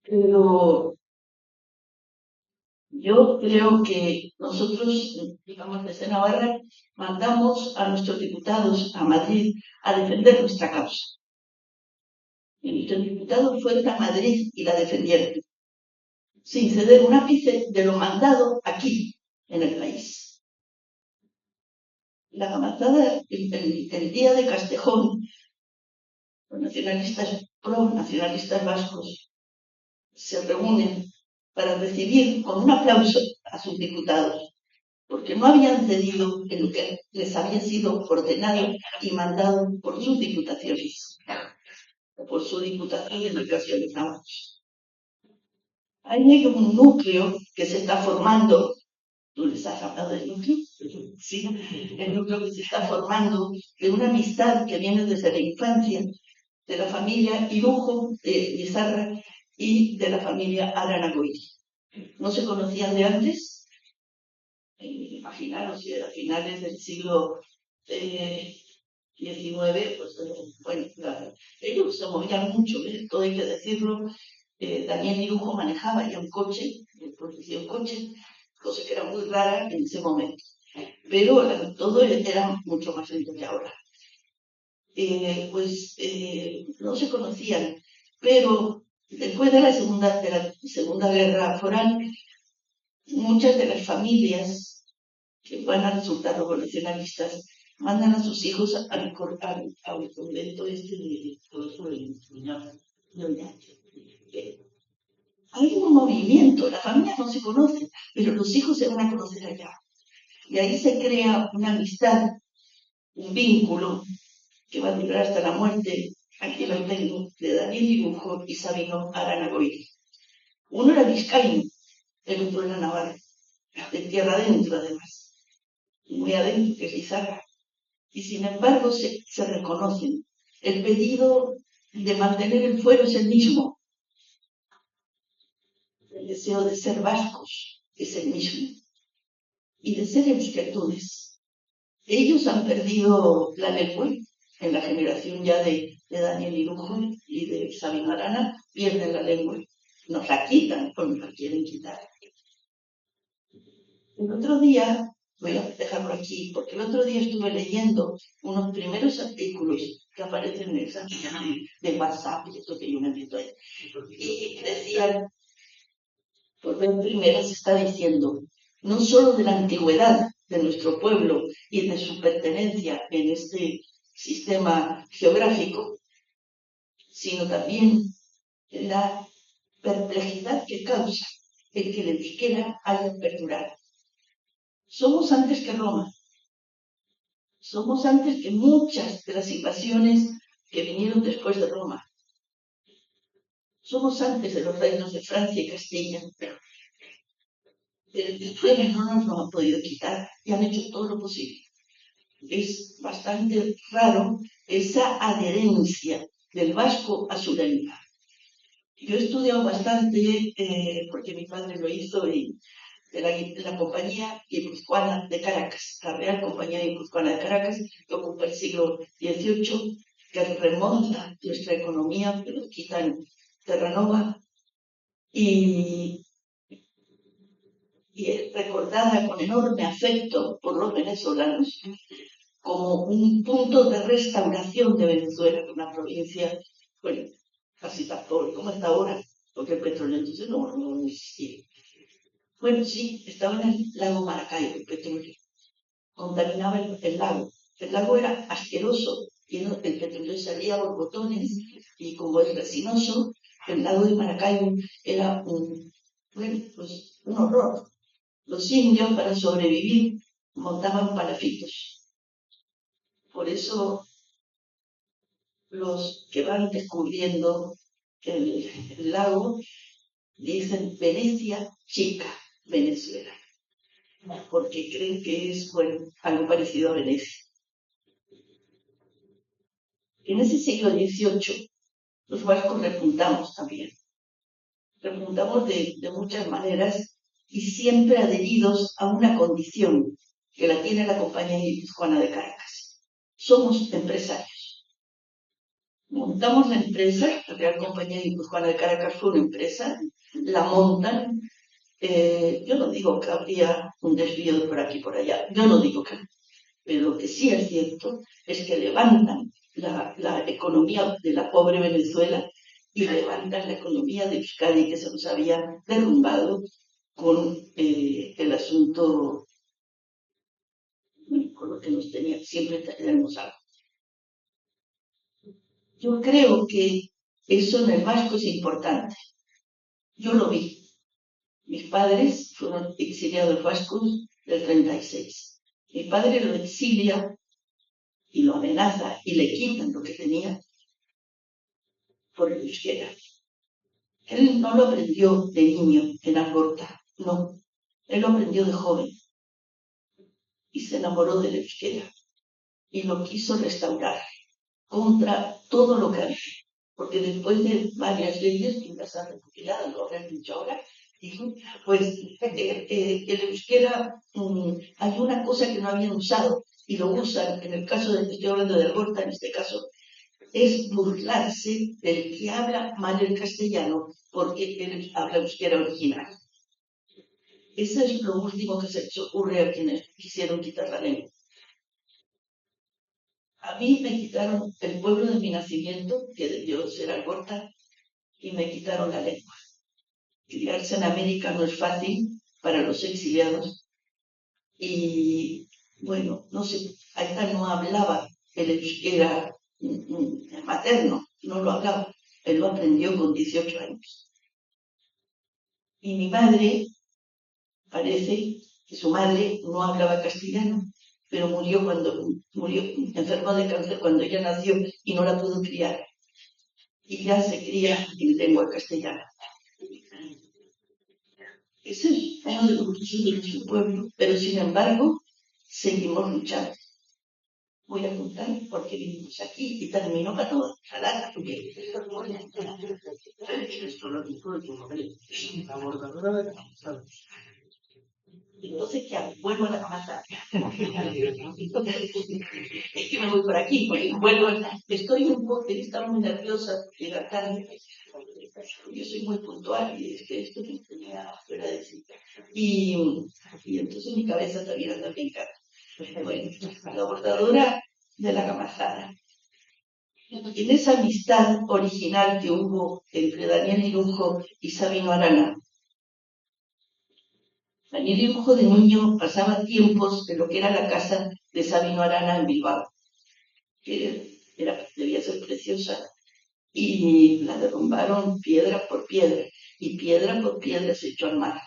Pero yo creo que nosotros, digamos, desde Navarra, mandamos a nuestros diputados a Madrid a defender nuestra causa. Y nuestros diputados fueron a Madrid y la defendieron, sin ceder un ápice de lo mandado aquí, en el país. La gamazada, el día de Castejón, los nacionalistas, pro-nacionalistas vascos, se reúnen para recibir con un aplauso a sus diputados, porque no habían cedido en lo que les había sido ordenado y mandado por sus diputaciones, o por su diputación en ocasiones navales. Hay un núcleo que se está formando. ¿Tú les has hablado del núcleo? Sí, el núcleo que se está formando de una amistad que viene desde la infancia de la familia Irujo de Lizarra y de la familia Aranagoiri. No se conocían de antes, imaginaros, a finales del siglo XIX, pues bueno, ellos se movían mucho, todo hay que decirlo. Daniel Irujo manejaba ya un coche, producía un coche, cosa que era muy rara en ese momento. Pero todo era mucho más lento que ahora. No se conocían, pero después de la segunda guerra foral, muchas de las familias que van a resultar revolucionaristas mandan a sus hijos al convento este de hay un movimiento, la familia no se conoce, pero los hijos se van a conocer allá. Y ahí se crea una amistad, un vínculo que va a durar hasta la muerte, aquí lo tengo, de Daniel Dibujo y Sabino Aranagoiri. Uno era vizcaíno, el otro era navarro, de tierra adentro además, muy adentro, que es Lizarra. Y sin embargo se reconocen. El pedido de mantener el fuero es el mismo. El deseo de ser vascos es el mismo. Y de ser euskaldunes. Ellos han perdido la lengua en la generación ya de Daniel Irujo y de Sabino Arana, pierden la lengua. Nos la quitan o nos la quieren quitar. El otro día, voy a dejarlo aquí, porque el otro día estuve leyendo unos primeros artículos que aparecen en esa de WhatsApp, y esto que yo me meto ahí, y decían, por vez primera se está diciendo, no solo de la antigüedad de nuestro pueblo y de su pertenencia en este sistema geográfico, sino también la perplejidad que causa el que el euskera haya perdurado. Somos antes que Roma, somos antes que muchas de las invasiones que vinieron después de Roma. Somos antes de los reinos de Francia y Castilla. Pero el euskera no nos lo han podido quitar y han hecho todo lo posible. Es bastante raro esa adherencia del vasco a su lengua. Yo he estudiado bastante, porque mi padre lo hizo, de la Compañía Guipuzcoana de Caracas, la Real Compañía Guipuzcoana de Caracas, que ocupa el siglo XVIII, que remonta nuestra economía, que nos quitan Terranova, y es recordada con enorme afecto por los venezolanos como un punto de restauración de Venezuela, que es una provincia, bueno, casi tan pobre como está ahora, porque el petróleo entonces no existía. Bueno, sí, estaba en el lago Maracaibo, el petróleo. Contaminaba el lago. El lago era asqueroso, el petróleo salía a borbotones y como es resinoso, el lago de Maracaibo era un horror. Los indios para sobrevivir montaban palafitos. Por eso los que van descubriendo el lago dicen Venecia chica, Venezuela, porque creen que es algo parecido a Venecia. En ese siglo XVIII los vascos repuntamos también. Repuntamos de muchas maneras y siempre adheridos a una condición que la tiene la Compañía Guipuzcoana de Caracas. Somos empresarios. Montamos la empresa, la Real Compañía Guipuzcoana de Caracas fue una empresa, la montan. Yo no digo que habría un desvío de por aquí y por allá, yo no digo que no, pero lo que sí es cierto es que levantan la economía de la pobre Venezuela y levantan la economía de Euskadi que se nos había derrumbado con el asunto, con lo que nos tenía, siempre tenemos algo. Yo creo que eso en el vasco es importante. Yo lo vi. Mis padres fueron exiliados vascos del 36. Mi padre lo exilia y lo amenaza y le quitan lo que tenía por el euskera. Él no lo aprendió de niño en Algorta, no. Él lo aprendió de joven y se enamoró del euskera y lo quiso restaurar contra todo lo que había. Porque después de varias leyes, que las han recuperado, lo habrán dicho ahora, pues el euskera, hay una cosa que no habían usado y lo usan, en el caso de que estoy hablando de Algorta, en este caso, es burlarse del que habla mal el castellano porque él habla euskera original. Eso es lo último que se les ocurre a quienes quisieron quitar la lengua. A mí me quitaron el pueblo de mi nacimiento, que debió ser Algorta, y me quitaron la lengua. Criarse en América no es fácil para los exiliados. Y bueno, no sé, Aita no hablaba el euskera materno, no lo hablaba. Él lo aprendió con 18 años. Y mi madre, parece que su madre no hablaba castellano, pero murió, enfermó de cáncer cuando ella nació y no la pudo criar. Y ya se cría en lengua castellana. Ese es uno de los orgullos de nuestro pueblo, pero sin embargo, seguimos luchando. Voy a contar por qué vinimos aquí y termino para toda la lata, porque esto lo dijo la bordadora de la calzada. Entonces, ¿qué hago? Vuelvo a la casa. Es que me voy por aquí, porque vuelvo. Estoy un poco, estaba muy nerviosa de la tarde. Yo soy muy puntual y es que esto me tenía fuera de cita. Y entonces mi cabeza también anda bien cara. Bueno, la bordadora de la camazada. En esa amistad original que hubo entre Daniel Irujo y Sabino Arana, Daniel Irujo de niño pasaba tiempos en lo que era la casa de Sabino Arana en Bilbao, que debía ser preciosa, y la derrumbaron piedra por piedra, y piedra por piedra se echó al mar.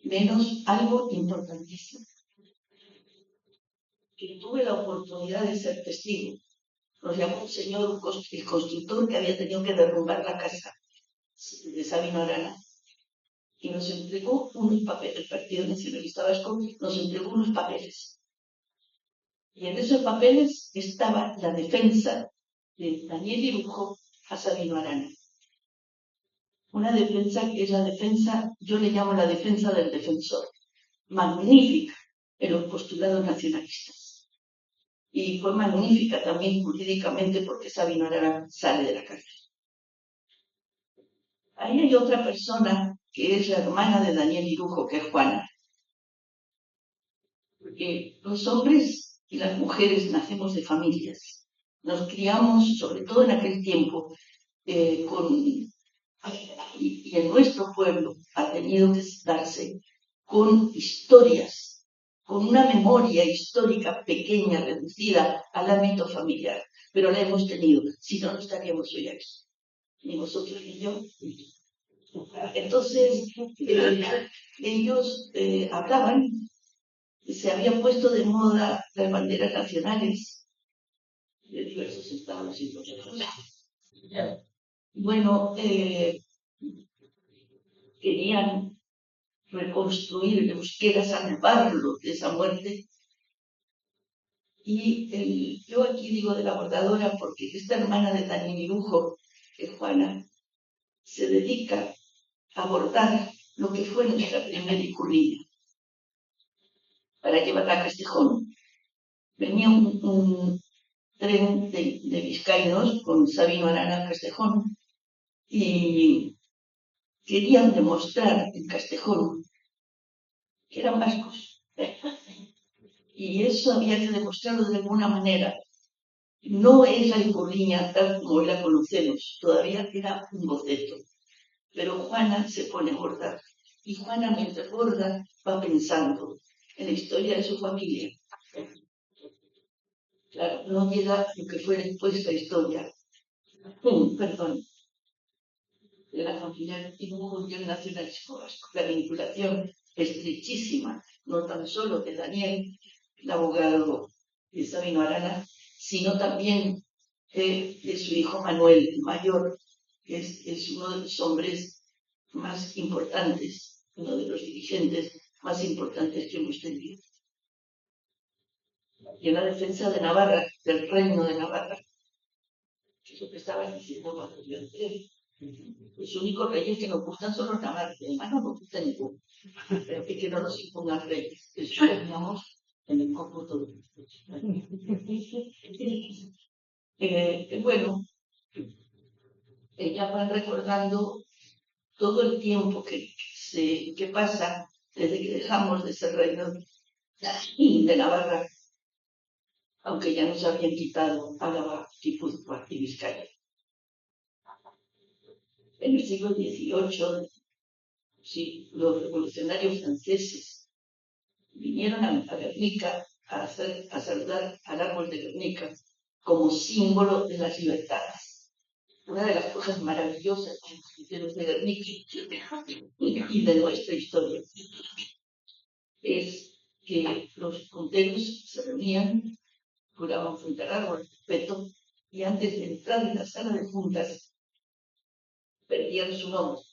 Menos algo importantísimo, que tuve la oportunidad de ser testigo. Nos llamó un señor, el constructor, que había tenido que derrumbar la casa de Sabino Arana, y nos entregó unos papeles. El Partido Nacionalista Vasco nos entregó unos papeles. Y en esos papeles estaba la defensa de Daniel Irujo a Sabino Arana. Una defensa que es la defensa, yo le llamo la defensa del defensor, magnífica en los postulados nacionalistas. Y fue magnífica también jurídicamente porque Sabino Arana sale de la cárcel. Ahí hay otra persona que es la hermana de Daniel Irujo, que es Juana. Porque los hombres y las mujeres nacemos de familias. Nos criamos, sobre todo en aquel tiempo, y en nuestro pueblo ha tenido que darse con historias con una memoria histórica pequeña, reducida al ámbito familiar, pero la hemos tenido, si no, no estaríamos hoy aquí, ni vosotros ni yo. Entonces, ellos hablaban, se habían puesto de moda las banderas nacionales de diversos estados y provincias. Bueno, querían reconstruir el euskera, salvarlo de esa muerte. Y yo aquí digo de la bordadora porque esta hermana de Daniel Irujo, que es Juana, se dedica a bordar lo que fue nuestra primera icurriña para llevarla a Castejón. Venía un tren de vizcaínos con Sabino Arana a Castejón y querían demostrar en Castejón que eran vascos. Y eso había que demostrarlo de alguna manera. No es la icurriña tal como hoy la conocemos, todavía era un boceto. Pero Juana se pone a bordar. Y Juana, mientras borda, va pensando en la historia de su familia. Claro, no llega a lo que fue después la historia. Perdón. De la familia del Judío Nacionalista Vasco. La vinculación estrechísima, no tan solo de Daniel, el abogado de Sabino Arana, sino también de su hijo Manuel, el mayor, que es uno de los hombres más importantes, uno de los dirigentes más importantes que hemos tenido. Y en la defensa de Navarra, del reino de Navarra, que es lo que estaba diciendo cuando yo entré. Los únicos reyes que nos gustan son los navarros, además no nos gusta ninguno. Pero que no nos impongan reyes, que eso teníamos en el cómputo. Bueno, ellas van recordando todo el tiempo que pasa desde que dejamos de ser reino de Navarra, aunque ya nos habían quitado Álava, Guipúzcoa y Vizcaya. En el siglo XVIII, sí, los revolucionarios franceses vinieron a Guernica a saludar al árbol de Guernica como símbolo de las libertades. Una de las cosas maravillosas de los de Guernica y de nuestra historia es que los punteros se reunían, juraban frente al árbol respeto, y antes de entrar en la sala de juntas perdían su nombre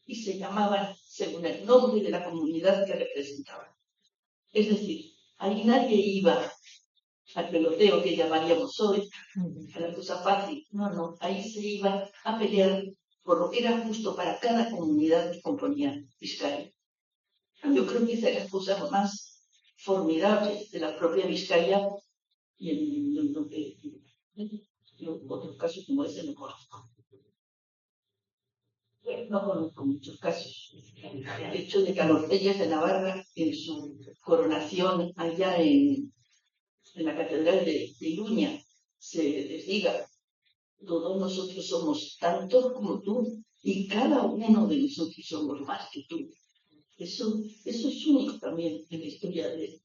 y se llamaban según el nombre de la comunidad que representaban. Es decir, ahí nadie iba al peloteo que llamaríamos hoy, a la cosa fácil. No, ahí se iba a pelear por lo que era justo para cada comunidad que componía Vizcaya. Yo creo que esa es la cosa más formidable de la propia Vizcaya y en otros casos como ese no conozco. No conozco muchos casos. El hecho de que a los reyes de Navarra, en su coronación allá en la catedral de Iruña, se les diga: todos nosotros somos tantos como tú y cada uno de nosotros somos más que tú. Eso es único también en la historia del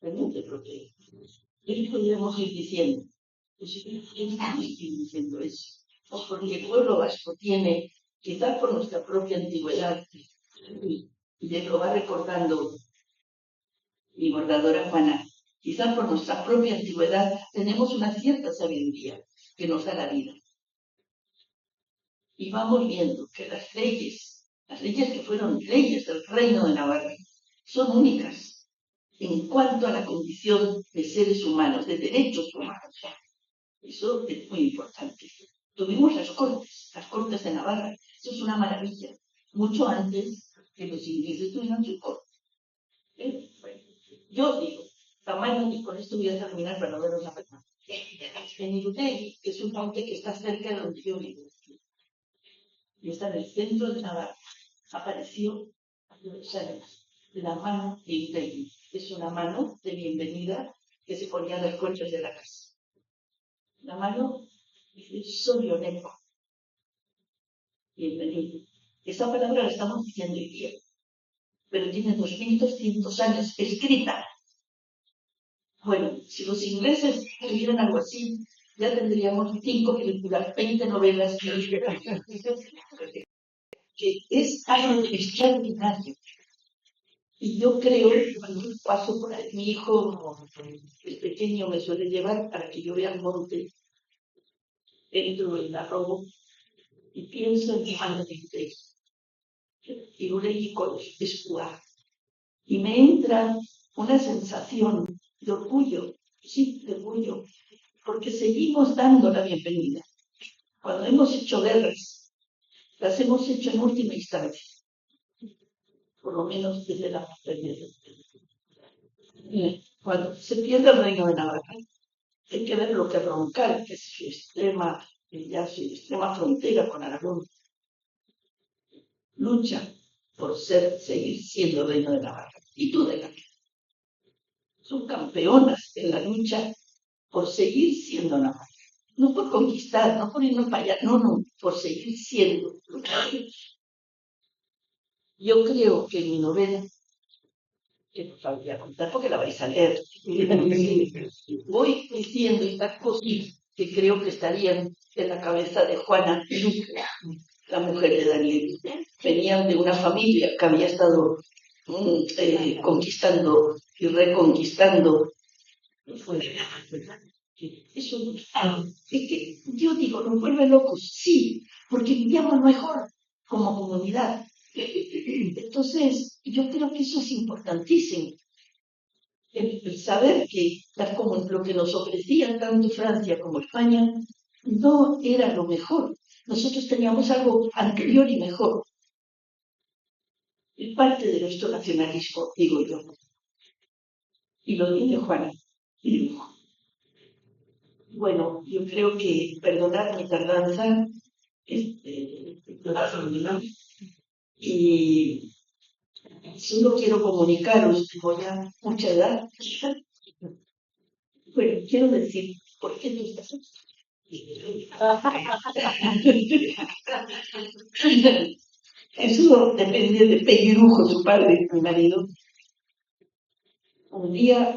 mundo europeo. ¿Qué podríamos ir diciendo? Pues estamos diciendo eso. Porque el pueblo vasco tiene, quizás por nuestra propia antigüedad, y lo va recordando mi bordadora Juana, quizás por nuestra propia antigüedad tenemos una cierta sabiduría que nos da la vida. Y vamos viendo que las leyes que fueron leyes del reino de Navarra, son únicas en cuanto a la condición de seres humanos, de derechos humanos. Eso es muy importante. Tuvimos las Cortes de Navarra. Eso es una maravilla. Mucho antes que los ingleses tuvieran su corte. Bueno, yo digo, tamaño, y con esto voy a terminar para no ver una persona. En Irutegi, que es un monte que está cerca de donde yo vivo, y está en el centro de Navarra, apareció hace 2 años la mano de Irutegi. Es una mano de bienvenida que se ponía en las conchas de la casa. La mano dice: soy honesto. Bienvenido. Esa palabra la estamos diciendo hoy día. pero tiene 2200 años escrita. Bueno, si los ingleses tuvieran algo así, ya tendríamos 5 películas, 20 novelas, que es algo extraordinario. Y yo creo que cuando paso por ahí, mi hijo, el pequeño, me suele llevar para que yo vea el monte, entro en la robo y pienso en Juan de y Ureñico es jugar. Y me entra una sensación de orgullo, sí, de orgullo, porque seguimos dando la bienvenida. Cuando hemos hecho guerras, las hemos hecho en última instancia, por lo menos desde la prosperidad. Cuando se pierde el reino de Navarra, hay que ver lo que Roncal, que es su extrema frontera con Aragón, lucha por seguir siendo reino de Navarra y Tudela. Son campeonas en la lucha por seguir siendo Navarra. No por conquistar, no por irnos para allá, no, por seguir siendo. Yo creo que en mi novela, que no sabría contar porque la vais a leer, voy diciendo estas cosas que creo que estarían en la cabeza de Juana Luque, la mujer de Daniel. Venían de una familia que había estado conquistando y reconquistando. Eso es que yo digo, nos vuelve locos, sí, porque vivíamos mejor como comunidad. Entonces, yo creo que eso es importantísimo. El saber que lo que nos ofrecían tanto Francia como España no era lo mejor. Nosotros teníamos algo anterior y mejor. Es parte de nuestro nacionalismo, digo yo. Y lo dice Juana. Bueno, yo creo que, perdonad mi tardanza, y solo quiero comunicaros, tengo ya mucha edad. Bueno, quiero decir, ¿por qué tú estás Eso depende de Pellerujo, su padre, mi marido. Un día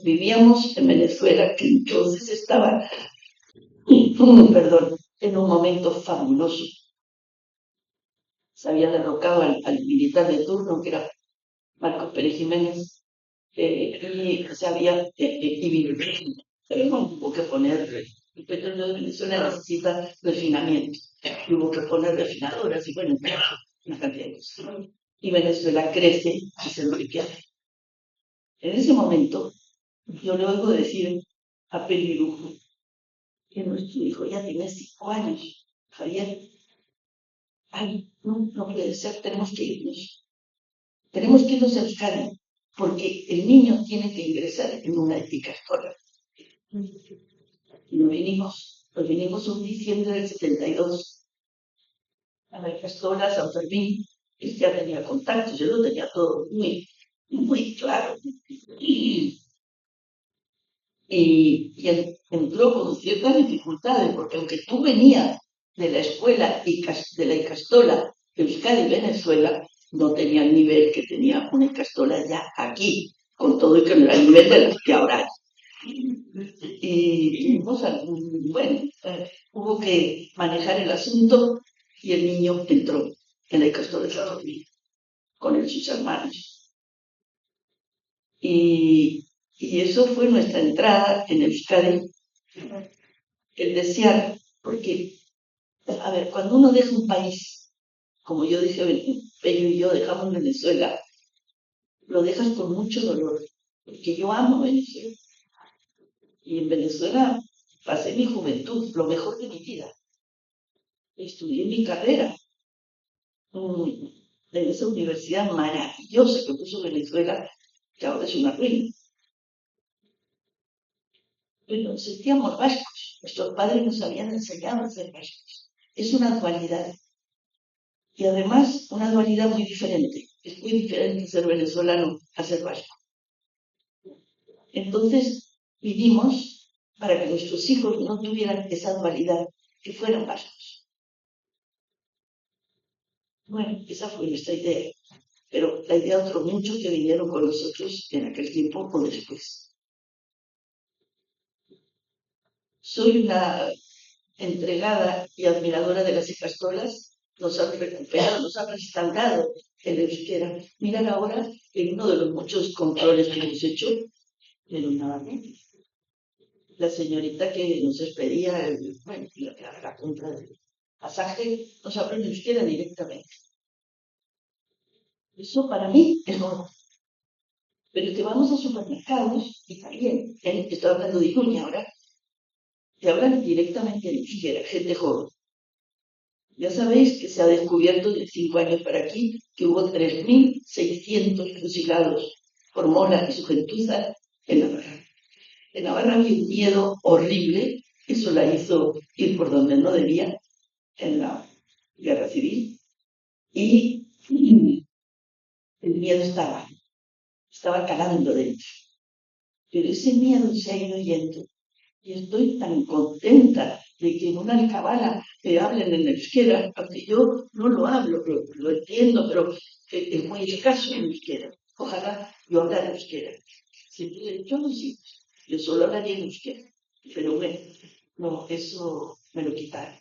vivíamos en Venezuela, que entonces estaba, perdón, en un momento fabuloso. Se había derrocado al militar de turno, que era Marcos Pérez Jiménez, y se había hubo que poner, el petróleo de Venezuela necesita refinamiento, y hubo que poner refinadoras, y bueno, una cantidad de cosas. Y Venezuela crece y se enriquece. En ese momento, yo le oigo decir a Pellerujo que nuestro hijo ya tiene 5 años, Javier. Ay, no puede ser, tenemos que irnos a Euskadi, porque el niño tiene que ingresar en una ética escolar. Y nos vinimos un diciembre del 72 a la Ikastola, San Fermín. Él ya tenía contactos, yo lo tenía todo muy claro. Y entró con ciertas dificultades, porque aunque tú venías de la escuela de la Ikastola Euskadi Venezuela, no tenía el nivel que tenía una Ikastola ya aquí, con todo y que no era el nivel de las que ahora hay. Y bueno, hubo que manejar el asunto y el niño entró en la Ikastola de San Fermín con sus hermanos. Y eso fue nuestra entrada en Euskadi, el desear, porque, a ver, cuando uno deja un país, como yo dije, Pello y yo dejamos Venezuela, lo dejas con mucho dolor, porque yo amo Venezuela. Y en Venezuela pasé mi juventud, lo mejor de mi vida. Estudié mi carrera en esa universidad maravillosa que puso Venezuela, que ahora es una ruina. Pero nos sentíamos vascos. Nuestros padres nos habían enseñado a ser vascos. Es una dualidad. Y además, una dualidad muy diferente. Es muy diferente ser venezolano a ser vasco. Entonces, vivimos para que nuestros hijos no tuvieran esa dualidad, que fueran vascos. Bueno, esa fue nuestra idea. pero la idea de otros muchos que vinieron con nosotros en aquel tiempo o después. Soy una entregada y admiradora de las ecastolas. Nos han recuperado, nos han restaurado el euskera. Miran ahora en uno de los muchos controles que hemos hecho en una la señorita que nos expedía la compra del pasaje nos habló en euskera directamente. Eso para mí es nuevo. Pero que vamos a supermercados y también, estoy hablando de Iruña ahora, te hablan directamente en euskera, gente joven. Ya sabéis que se ha descubierto de 5 años para aquí que hubo 3.600 fusilados por Mora y su gentuza en Navarra. En Navarra había un miedo horrible, eso la hizo ir por donde no debía en la guerra civil, y el miedo estaba calando dentro. Pero ese miedo se ha ido yendo y estoy tan contenta de que en una alcabala me hablen en euskera, aunque yo no lo hablo, lo entiendo, pero es muy escaso en euskera. Ojalá yo hablara euskera. Siempre he dicho los hijos, yo solo hablaría en euskera, pero bueno, no, eso me lo quitaron.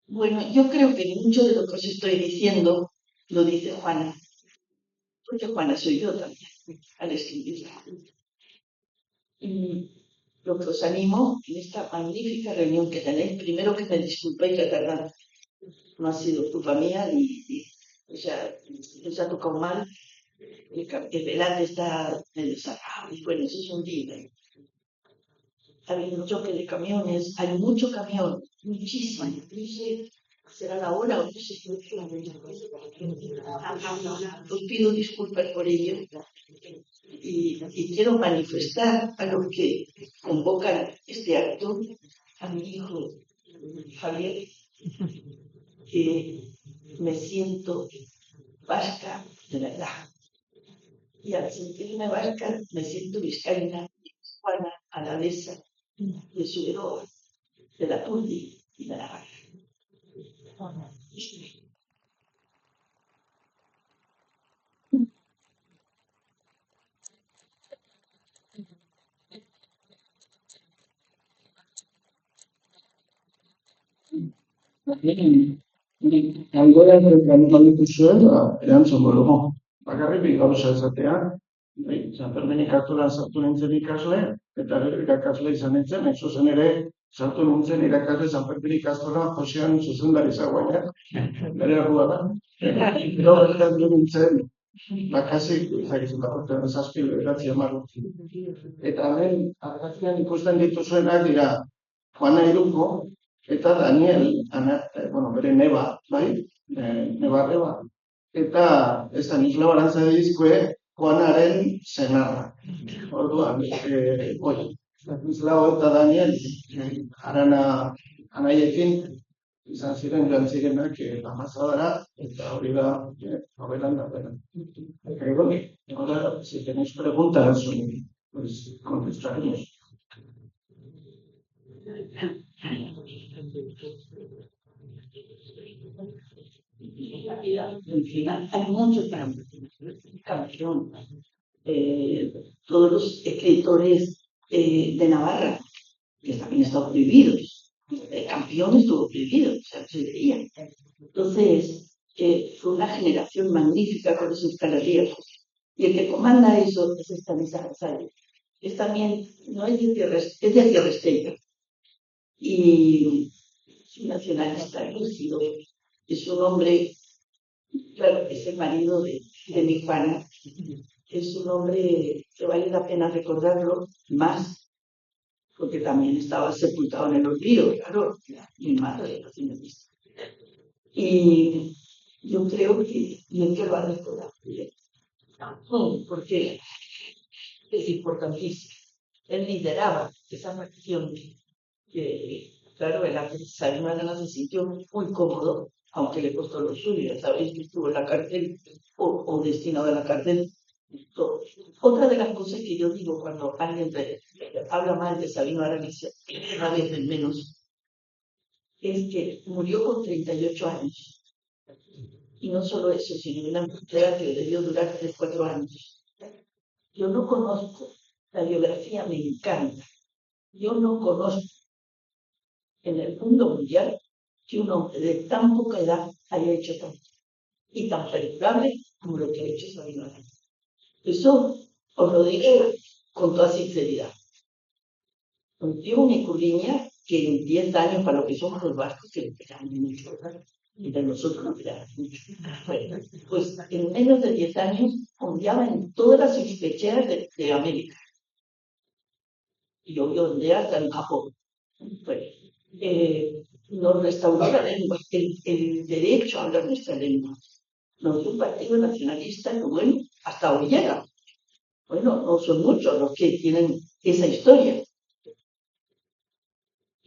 Bueno, yo creo que mucho de lo que os estoy diciendo lo dice Juana, porque Juana soy yo también, al escribirla. Y lo que os animo en esta magnífica reunión que tenéis, primero que me disculpéis la tardanza, no ha sido culpa mía, o sea, nos ha tocado mal, el velante está desarrado, y bueno, eso es un día. Ha habido un choque de camiones, hay mucho camión, muchísimo, no sé, será la hora o no sé qué. Os pido disculpas por ello y quiero manifestar a los que convocan este acto, a mi hijo Javier, que me siento vasca de verdad. Y al sentirme vasca me siento vizcaína, hispana, alavesa, de Suberoa, de la Puldi y de la Vaca. Algoa animalitu zuen, erantzungo dugu. Bakarrik bi gauza esatea, San Fermin ikastolan sartu nintzen ikasle, eta gero irakasle izan nintzen, hain zuzen ere, sartu nintzen irakasle San Fermin ikastolan Josean zuzendari zagoenak, bere errua da. Gero bertan nintzen, bakasik, izakizun bakortzen, zazpi, beratzi amaru. Eta hemen, argazkian ikusten dituzuenak dira, Juana Iruko, eta Daniel, bere neba, bai, neba, eta ez da nik labarantza dizkue Juanaren senarra. Orduan, Stanislao eta Daniel, anaiekin, izan ziren joan zirenak Amazadara, eta hori da, novelan da bera. Ahora, si tenéis preguntas, pues contestaremos. En fin, hay muchos campeón. Todos los escritores de Navarra, que también estaban prohibidos. El campeón estuvo prohibido, o sea, no se veía. Entonces, fue una generación magnífica con los escalerías. Y el que comanda eso es Stanislav González. Es también, no es de Tierra, es de Tierra Estella. Y es un nacionalista lúcido. Es un hombre, claro, es el marido de mi Juana. Es un hombre que vale la pena recordarlo más, porque también estaba sepultado en el olvido, claro, mi madre nacionalista. Y yo creo que bien que lo ha recordado bien, porque es importantísimo. Él lideraba esa facción que, claro, el Sabino Arana se sintió muy cómodo, aunque le costó lo suyo. Sabéis que estuvo en la cárcel o destinado a la cárcel. Otra de las cosas que yo digo cuando alguien habla mal de Sabino Arana, una vez del menos, es que murió con 38 años. Y no solo eso, sino una enfermedad que debió durar 3 o 4 años. Yo no conozco, la biografía me encanta. Yo no conozco en el mundo mundial que un hombre de tan poca edad haya hecho tanto y tan perdurable como lo que ha hecho Sabino Arana. Eso os lo digo con toda sinceridad. Digo mi cuña que en 10 años, para lo que somos los vascos, que esperamos mucho, ¿verdad? Y de nosotros no esperamos mucho. Bueno, pues en menos de 10 años ondeaba en todas las ispecheras de América. Y obvio ondea hasta en Japón. Bueno, nos restauró la lengua, el derecho a hablar nuestra lengua. Nos dio un partido nacionalista que, bueno, hasta hoy llega. Bueno, no son muchos los que tienen esa historia.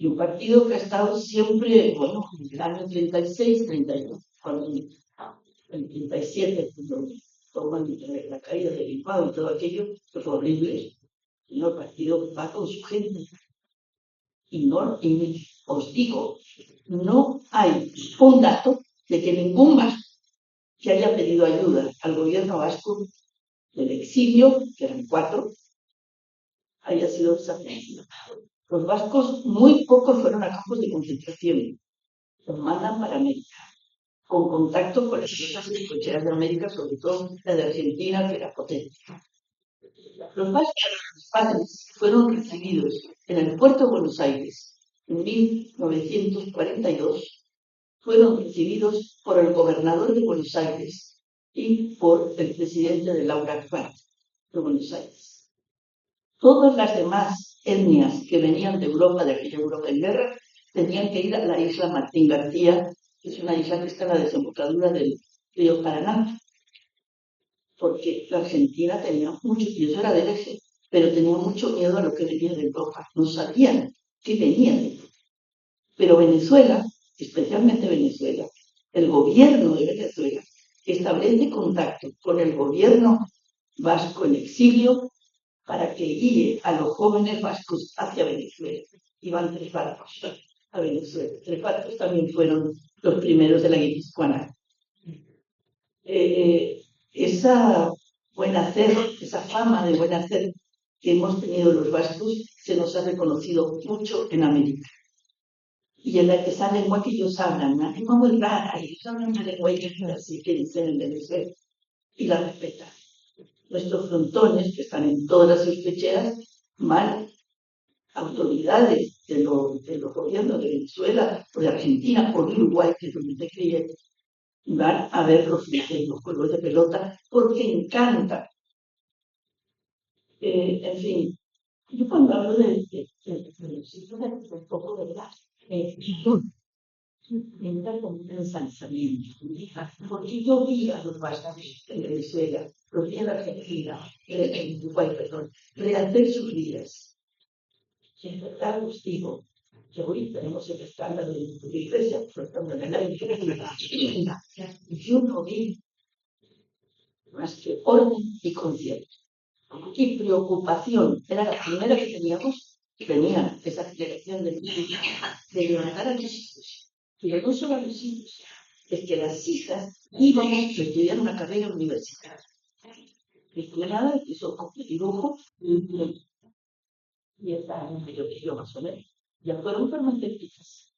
Y un partido que ha estado siempre, bueno, en el año 36, 31, cuando en el 37, cuando toman la caída del Bilbao y todo aquello, que fue horrible. Y el partido va con su gente. Y os digo, no hay un dato de que ningún vasco que haya pedido ayuda al gobierno vasco del exilio, que eran 4, haya sido desaparecido. Los vascos, muy pocos fueron a campos de concentración. Los mandan para América, con contacto con las fuerzas cocheras de América, sobre todo la de Argentina, que era potente. Los vascos padres fueron recibidos en el puerto de Buenos Aires en 1942. Fueron recibidos por el gobernador de Buenos Aires y por el presidente de Laura Akbar de Buenos Aires. Todas las demás etnias que venían de Europa, de aquella Europa en guerra, tenían que ir a la isla Martín García, que es una isla que está en la desembocadura del río Paraná, porque la Argentina tenía mucho, y eso era del eje, pero tenía mucho miedo a lo que venía de Europa. No sabían qué venía de Europa. Pero Venezuela, especialmente Venezuela, el gobierno de Venezuela, establece contacto con el gobierno vasco en exilio para que guíe a los jóvenes vascos hacia Venezuela. Iban 3 barcos a Venezuela. 3 barcos también fueron los primeros de la Guipuzcoana. Esa buen hacer, esa fama de buen hacer que hemos tenido los vascos, se nos ha reconocido mucho en América. Y en esa lengua que ellos hablan, una lengua muy rara, ellos hablan una lengua así que dicen en Venezuela, y la respetan. Nuestros frontones, que están en todas las sospecheras, mal autoridades de los gobiernos de Venezuela, o de Argentina, o de Uruguay, que es donde te crié, van a ver los juegos de pelota, porque encanta. En fin, yo cuando hablo de los hijos, un poco de verdad, me entra como un ensalzamiento, porque yo vi a los vascos en Venezuela, los vi en Argentina, en Uruguay, perdón, rehacer sus vidas. Y en verdad os digo que hoy tenemos el escándalo de la iglesia, flotando en la iglesia, y yo no vi más que orden y concierto. Y preocupación, era la primera que teníamos, y tenía esa generación de levantar a los hijos. Pero no solo a los hijos, es que las hijas íbamos a estudiar una carrera universitaria. Mi cuñada hizo dibujo y está en yo más o menos. Ya fueron farmacéuticas.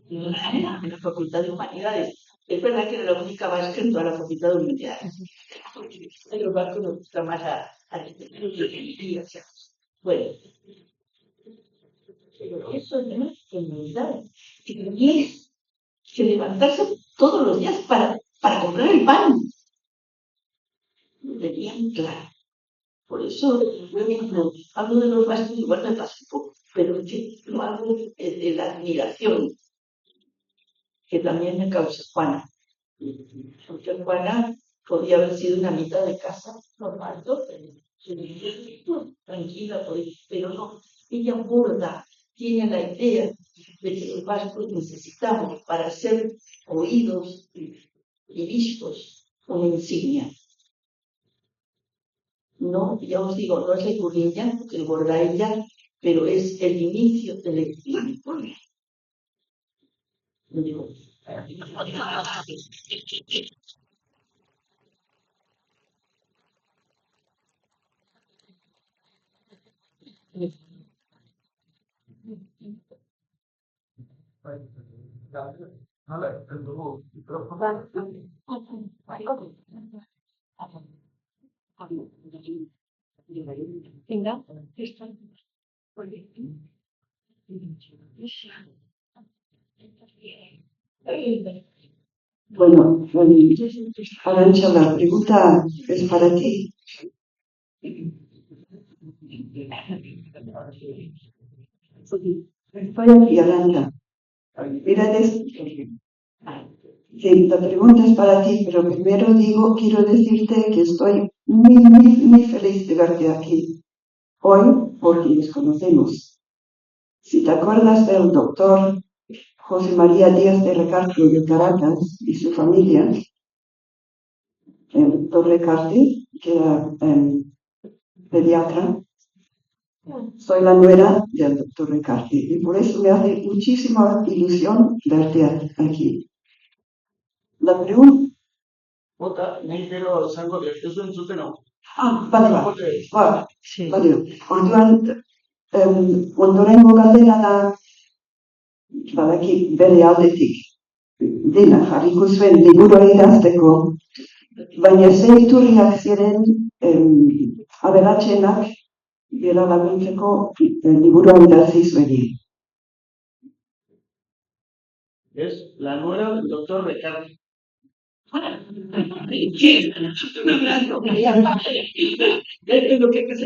En la Facultad de Humanidades. Es verdad que era la única vasca en toda la Facultad de Humanidades. A los vascos nos gusta más la arquitectura y la ingeniería. Bueno, pero eso no es humildad. Que tienes que levantarse todos los días para comprar el pan. Lo tenían claro. Por eso, yo hablo de los vascos, igual me pasa un poco, pero yo hablo de la admiración que también me causa Juana. Porque Juana podía haber sido una mitad de casa normal, tranquila, pero no. Ella borda, tiene la idea de que los vascos necesitamos para ser oídos y vistos una insignia. No, ya os digo, no es la Iturriña, que borda ella, pero es el inicio del exilio. No digo, Venga. Bueno, Arantxa, la pregunta es para ti. Estoy aquí, Arantxa. Mira, sí, la pregunta es para ti, pero primero quiero decirte que estoy muy feliz de verte aquí hoy porque nos conocemos. Si te acuerdas del doctor José María Díaz de Recarte de Caracas y su familia, el doctor Recarte, que era pediatra, soy la nuera del doctor Recarte y por eso me hace muchísima ilusión verte aquí. La pregunta... Ondorengo galdera da, badaki bere aldetik dena jarriko zuen liburua idazteko, baina zein iturriak ziren aberatsenak bera laguntzeko liburua idatzi zuenean. Es la nuera del doctor Recarte.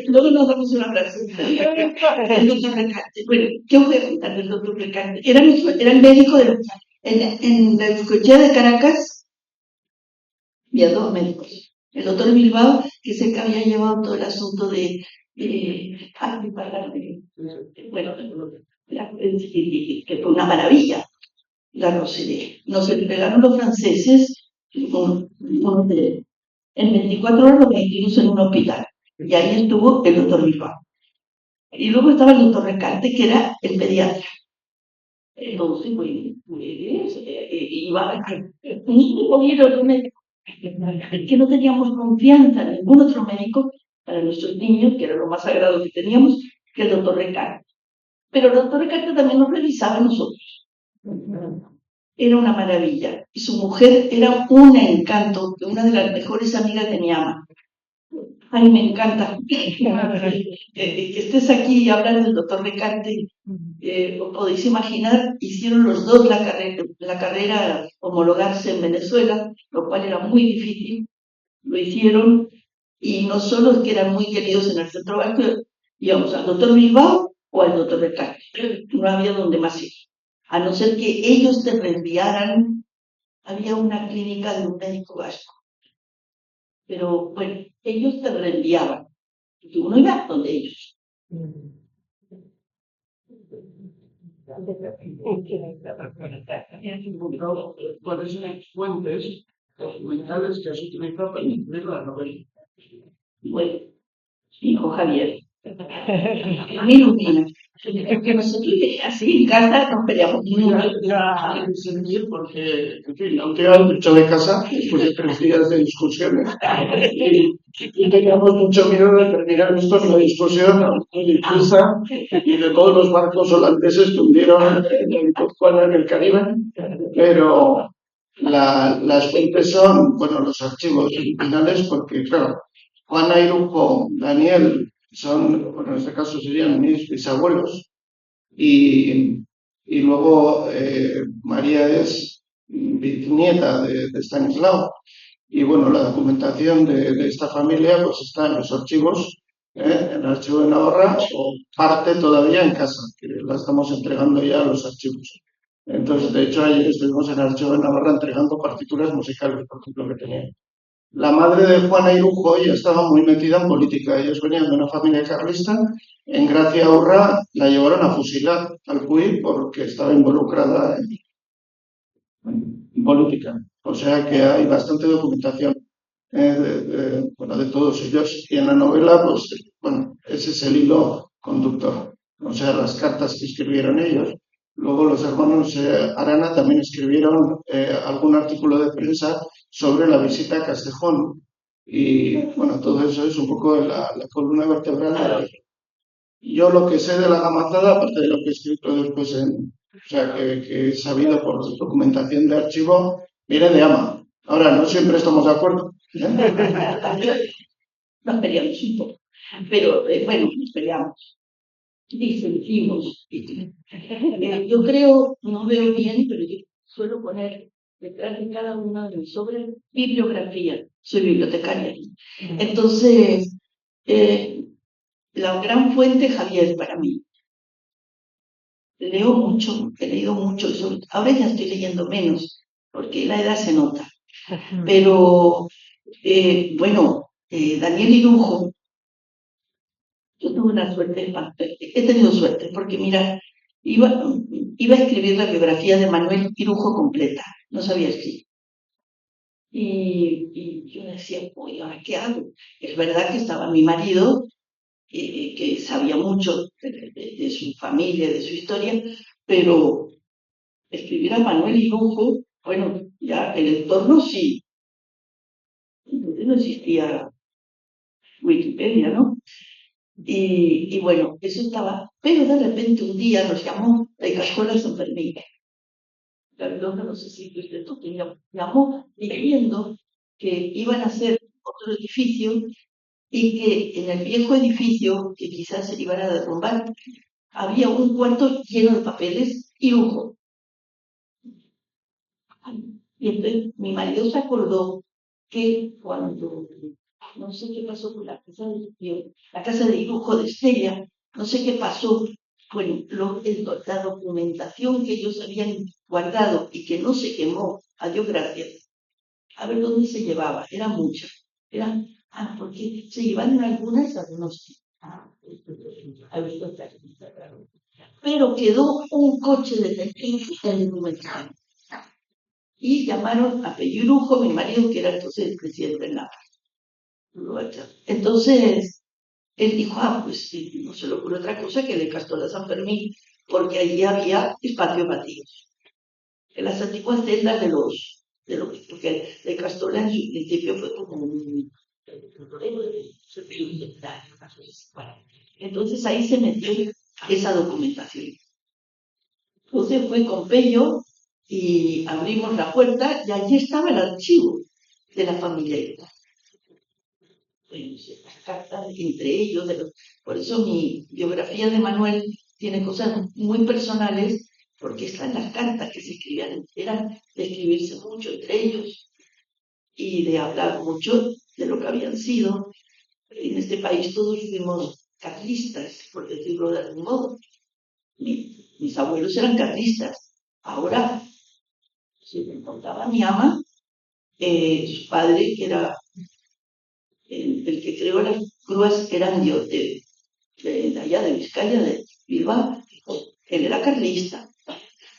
Luego nos damos un abrazo. El doctor Recarte. Bueno, ¿qué voy a contar del doctor Recarte? Era el médico en la Euskotxea de Caracas. Había dos médicos. El doctor Bilbao, que es el que había llevado todo el asunto de bueno, que fue una maravilla. La Rosellé. Nos entregaron los franceses en 24 horas los metimos en un hospital. Y ahí estuvo el doctor Bilbao. Y luego estaba el doctor Recarte, que era el pediatra. Entonces, iba que no teníamos confianza en ningún otro médico para nuestros niños, que era lo más sagrado que teníamos, que el doctor Recarte. Pero el doctor Recarte también nos revisaba a nosotros. Era una maravilla. Y su mujer era un encanto, una de las mejores amigas de mi ama. Ay, me encanta que estés aquí hablando del doctor Recarte. Os podéis imaginar, hicieron los dos la carrera homologarse en Venezuela, lo cual era muy difícil. Lo hicieron y no solo es que eran muy queridos en el centro vasco, íbamos al doctor Bilbao o al doctor Recarte. No había donde más ir. A no ser que ellos te reenviaran, había una clínica de un médico vasco. Pero bueno, ellos te reenviaban. Y uno iba donde ellos. ¿Cuáles son las fuentes documentales que has utilizado para escribir la novela? Bueno, hijo Javier, a mí no viene. Que nosotros así en casa nos peleamos mucho. Porque, en fin, aunque han dicho de casa, después de 3 días de discusiones, y teníamos mucho miedo de terminar esto en una discusión difusa y de todos los barcos holandeses que hundieron en Guipúzcoa, en el Caribe, pero las fuentes son, bueno, los archivos finales, porque, claro, Juana Irujo, Daniel, bueno, en este caso serían mis bisabuelos, y luego María es bisnieta de Estanislao. Y bueno, la documentación de esta familia pues está en los archivos, en el archivo de Navarra, o parte todavía en casa, que la estamos entregando ya a los archivos. Entonces, de hecho, ayer estuvimos en el archivo de Navarra entregando partituras musicales, por ejemplo, que tenían. La madre de Juana Irujo ya estaba muy metida en política. Ellos venían de una familia carlista. En Gracia Urra la llevaron a fusilar al Puy porque estaba involucrada en política. O sea que hay bastante documentación de todos ellos. Y en la novela, pues, bueno, ese es el hilo conductor. O sea, las cartas que escribieron ellos, Luego los hermanos Arana también escribieron algún artículo de prensa sobre la visita a Castejón. Y bueno, todo eso es un poco la columna vertebral. Yo lo que sé de la gamazada, aparte de lo que he escrito después o sea, que he sabido por documentación de archivo, viene de Ama. Ahora, no siempre estamos de acuerdo. Nos peleamos un poco, pero bueno, nos peleamos. Disentimos. Yo creo, no veo bien, pero yo suelo poner detrás de cada uno de mis obras bibliografía. Soy bibliotecaria. Entonces, la gran fuente Javier para mí. Leo mucho, he leído mucho, ahora ya estoy leyendo menos, porque la edad se nota. Pero, bueno, Daniel Irujo, yo tuve una suerte, he tenido suerte, porque mira, iba a escribir la biografía de Manuel Irujo completa, no sabía escribir. Y yo decía, uy, ¿ahora qué hago? Es verdad que estaba mi marido, que sabía mucho de su familia, de su historia, pero escribir a Manuel Irujo, bueno, ya el entorno sí, entonces no existía Wikipedia, ¿no? Y bueno, eso estaba, pero de repente un día nos llamó la Icastola San Fermín. Gabilondo, no sé si fuiste tú, que llamó diciendo que iban a hacer otro edificio y que en el viejo edificio, que quizás se iban a derrumbar, había un cuarto lleno de papeles y lujo. Y entonces mi marido se acordó que cuando, no sé qué pasó con la casa de dibujo de Estella, no sé qué pasó, bueno, la documentación que ellos habían guardado y que no se quemó, a Dios gracias, a ver dónde se llevaba, era mucha, porque se llevaron algunas a Donosti. Pero quedó un coche de detective en el documental. Y llamaron a Pellurujo, mi marido, que era entonces el presidente de la. Entonces, él dijo, pues no se le ocurre otra cosa que de Castola San Fermín, porque allí había espacios vacíos. En las antiguas celdas porque de Castola en su principio fue como un. Entonces ahí se metió esa documentación. Entonces fue con Pello y abrimos la puerta y allí estaba el archivo de la familia. Las cartas entre ellos, por eso mi biografía de Manuel tiene cosas muy personales, porque están las cartas que se escribían, eran de escribirse mucho entre ellos y de hablar mucho de lo que habían sido. En este país todos fuimos carlistas, por decirlo de algún modo. Mis abuelos eran carlistas. Ahora, si me contaba mi ama, su padre, que era el que creó las grúas, eran de allá de Vizcaya, de Bilbao. Él era carlista.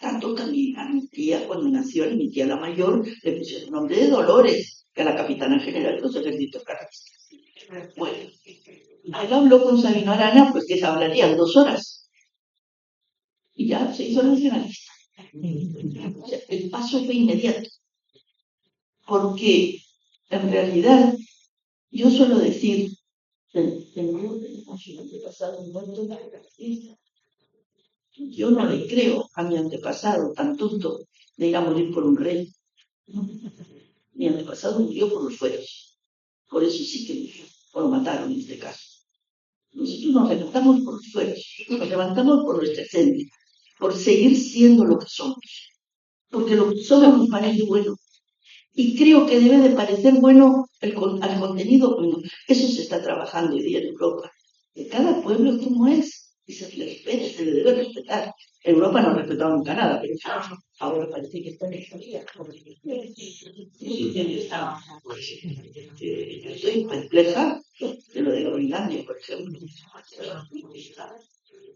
Tanto que a mi tía, cuando nació, mi tía la mayor, le pusieron el nombre de Dolores, que era la capitana general de los ejércitos carlistas. Bueno, él habló con Sabino Arana, pues que se hablarían 2 horas. Y ya se hizo nacionalista. O sea, el paso fue inmediato. Porque, en realidad, yo suelo decir, tengo un antepasado muerto de carlista. Yo no le creo a mi antepasado tan tonto de ir a morir por un rey. Mi antepasado murió por los fueros. Por eso sí que murió, o lo mataron en este caso. Nosotros nos levantamos por los fueros, nos levantamos por nuestra esencia, por seguir siendo lo que somos. Porque lo que somos nos parece bueno. Y creo que debe de parecer bueno al contenido. Bueno, eso se está trabajando hoy día en Europa. Que cada pueblo es como es. Y se le respeta, se le debe respetar. Europa no ha respetado nunca nada, pero ahora parece que está en esta vida. Yo estoy perpleja de lo de Groenlandia, por ejemplo.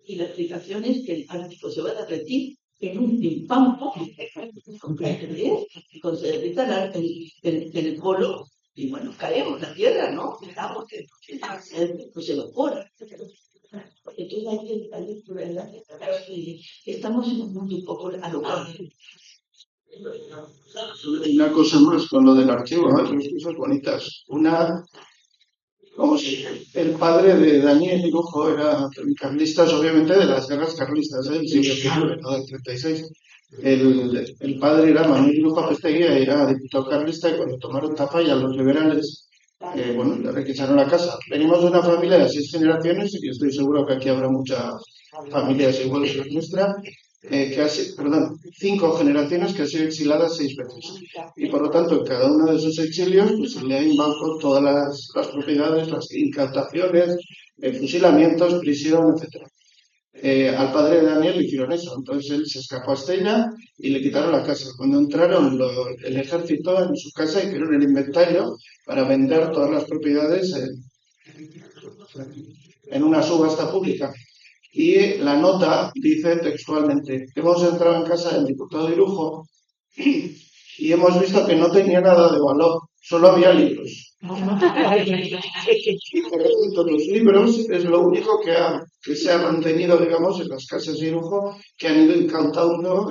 Y la explicación es que el Ártico se va a derretir en un pim pam cuando se derrita el polo, y bueno, caemos la tierra, ¿no? Estamos que pues se evapora. Entonces hay que ¿verdad? Estamos en un mundo un poco alocado. Y una cosa más con lo del archivo, ¿no? Dos cosas bonitas. Una, como si el padre de Daniel Irujo era carlistas, obviamente, de las guerras carlistas, ¿eh? El siglo XIX, no del 36. El padre era Manuel Irujo Apestegui, era diputado carlista, y cuando tomaron Tafalla los liberales, bueno, le requisaron la casa. Venimos de una familia de 6 generaciones, y estoy seguro que aquí habrá muchas familias iguales que la nuestra, perdón, 5 generaciones que han sido exiladas 6 veces. Y por lo tanto, en cada uno de esos exilios, pues se le ha invadido todas las propiedades, las incautaciones, fusilamientos, prisión, etc. Al padre de Daniel le hicieron eso, entonces él se escapó a Estella y le quitaron la casa. Cuando entraron el ejército en su casa, hicieron el inventario para vender todas las propiedades en una subasta pública. Y la nota dice textualmente: hemos entrado en casa del diputado Irujo y hemos visto que no tenía nada de valor, solo había libros. Y por lo tanto, los libros es lo único que se ha mantenido, digamos, en las casas de Irujo, que han ido incautando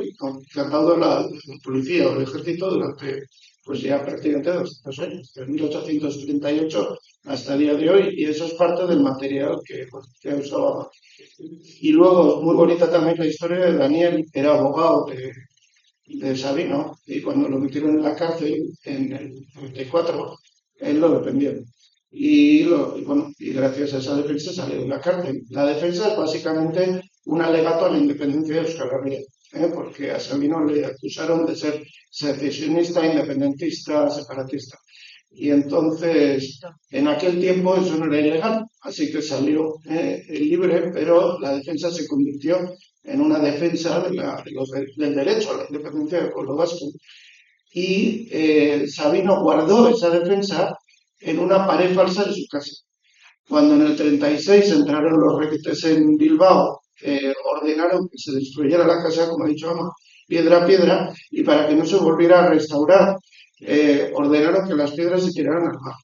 la policía o el ejército durante, pues ya prácticamente 200 años, desde 1838 hasta el día de hoy, y eso es parte del material que usaba. Y luego, muy bonita también la historia de Daniel, era abogado de Sabino, y cuando lo metieron en la cárcel en el 94, él lo defendió. Y bueno, y gracias a esa defensa salió de la cárcel. La defensa es básicamente un alegato a la independencia de Euskal Herria, porque a Sabino le acusaron de ser secesionista, independentista, separatista. Y entonces, en aquel tiempo eso no era ilegal, así que salió libre, pero la defensa se convirtió en una defensa del derecho a la independencia del pueblo vasco. Y Sabino guardó esa defensa en una pared falsa de su casa. Cuando en el 36 entraron los requetes en Bilbao, ordenaron que se destruyera la casa, como ha dicho Ama, piedra a piedra, y para que no se volviera a restaurar, ordenaron que las piedras se tiraran al mar,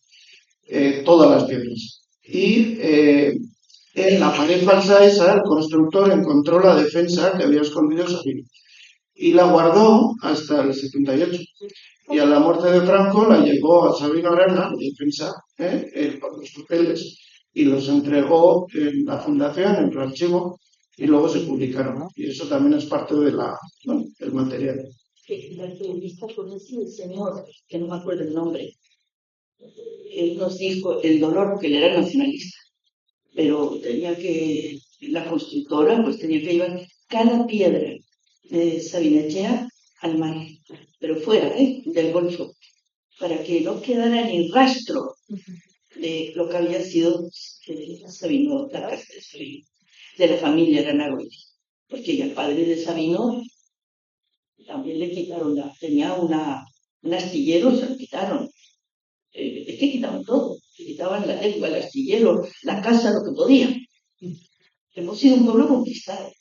todas las piedras. Y en la pared falsa esa, el constructor encontró la defensa que había escondido Sabino y la guardó hasta el 78. Y a la muerte de Franco la llevó a Sabino Arana, la defensa, por los papeles, y los entregó en la fundación, en el archivo, y luego se publicaron. Y eso también es parte de del material. La entrevista con ese señor, que no me acuerdo el nombre, él nos dijo el dolor, porque él era nacionalista, pero la constructora pues tenía que llevar cada piedra de Sabinechea al mar, pero fuera del Golfo, para que no quedara ni rastro de lo que había sido Sabino, la casa de Sabino, de la familia Aranagoiti, porque el padre de Sabino también le quitaron, tenía un astillero, se lo quitaron. Es que quitaban todo, quitaban la lengua, el astillero, la casa, lo que podían. Hemos sido un pueblo conquistado.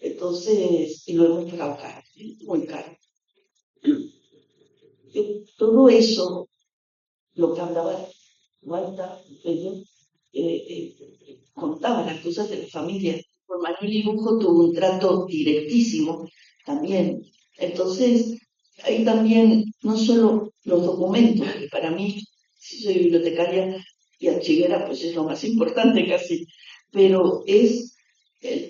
Entonces, y lo hemos pagado caro, muy caro. Todo eso, lo que hablaba Walter, contaba las cosas de la familia. Por Manuel Irujo tuvo un trato directísimo también. Entonces, hay también no solo los documentos, que para mí, si soy bibliotecaria y archivera, pues es lo más importante casi, pero es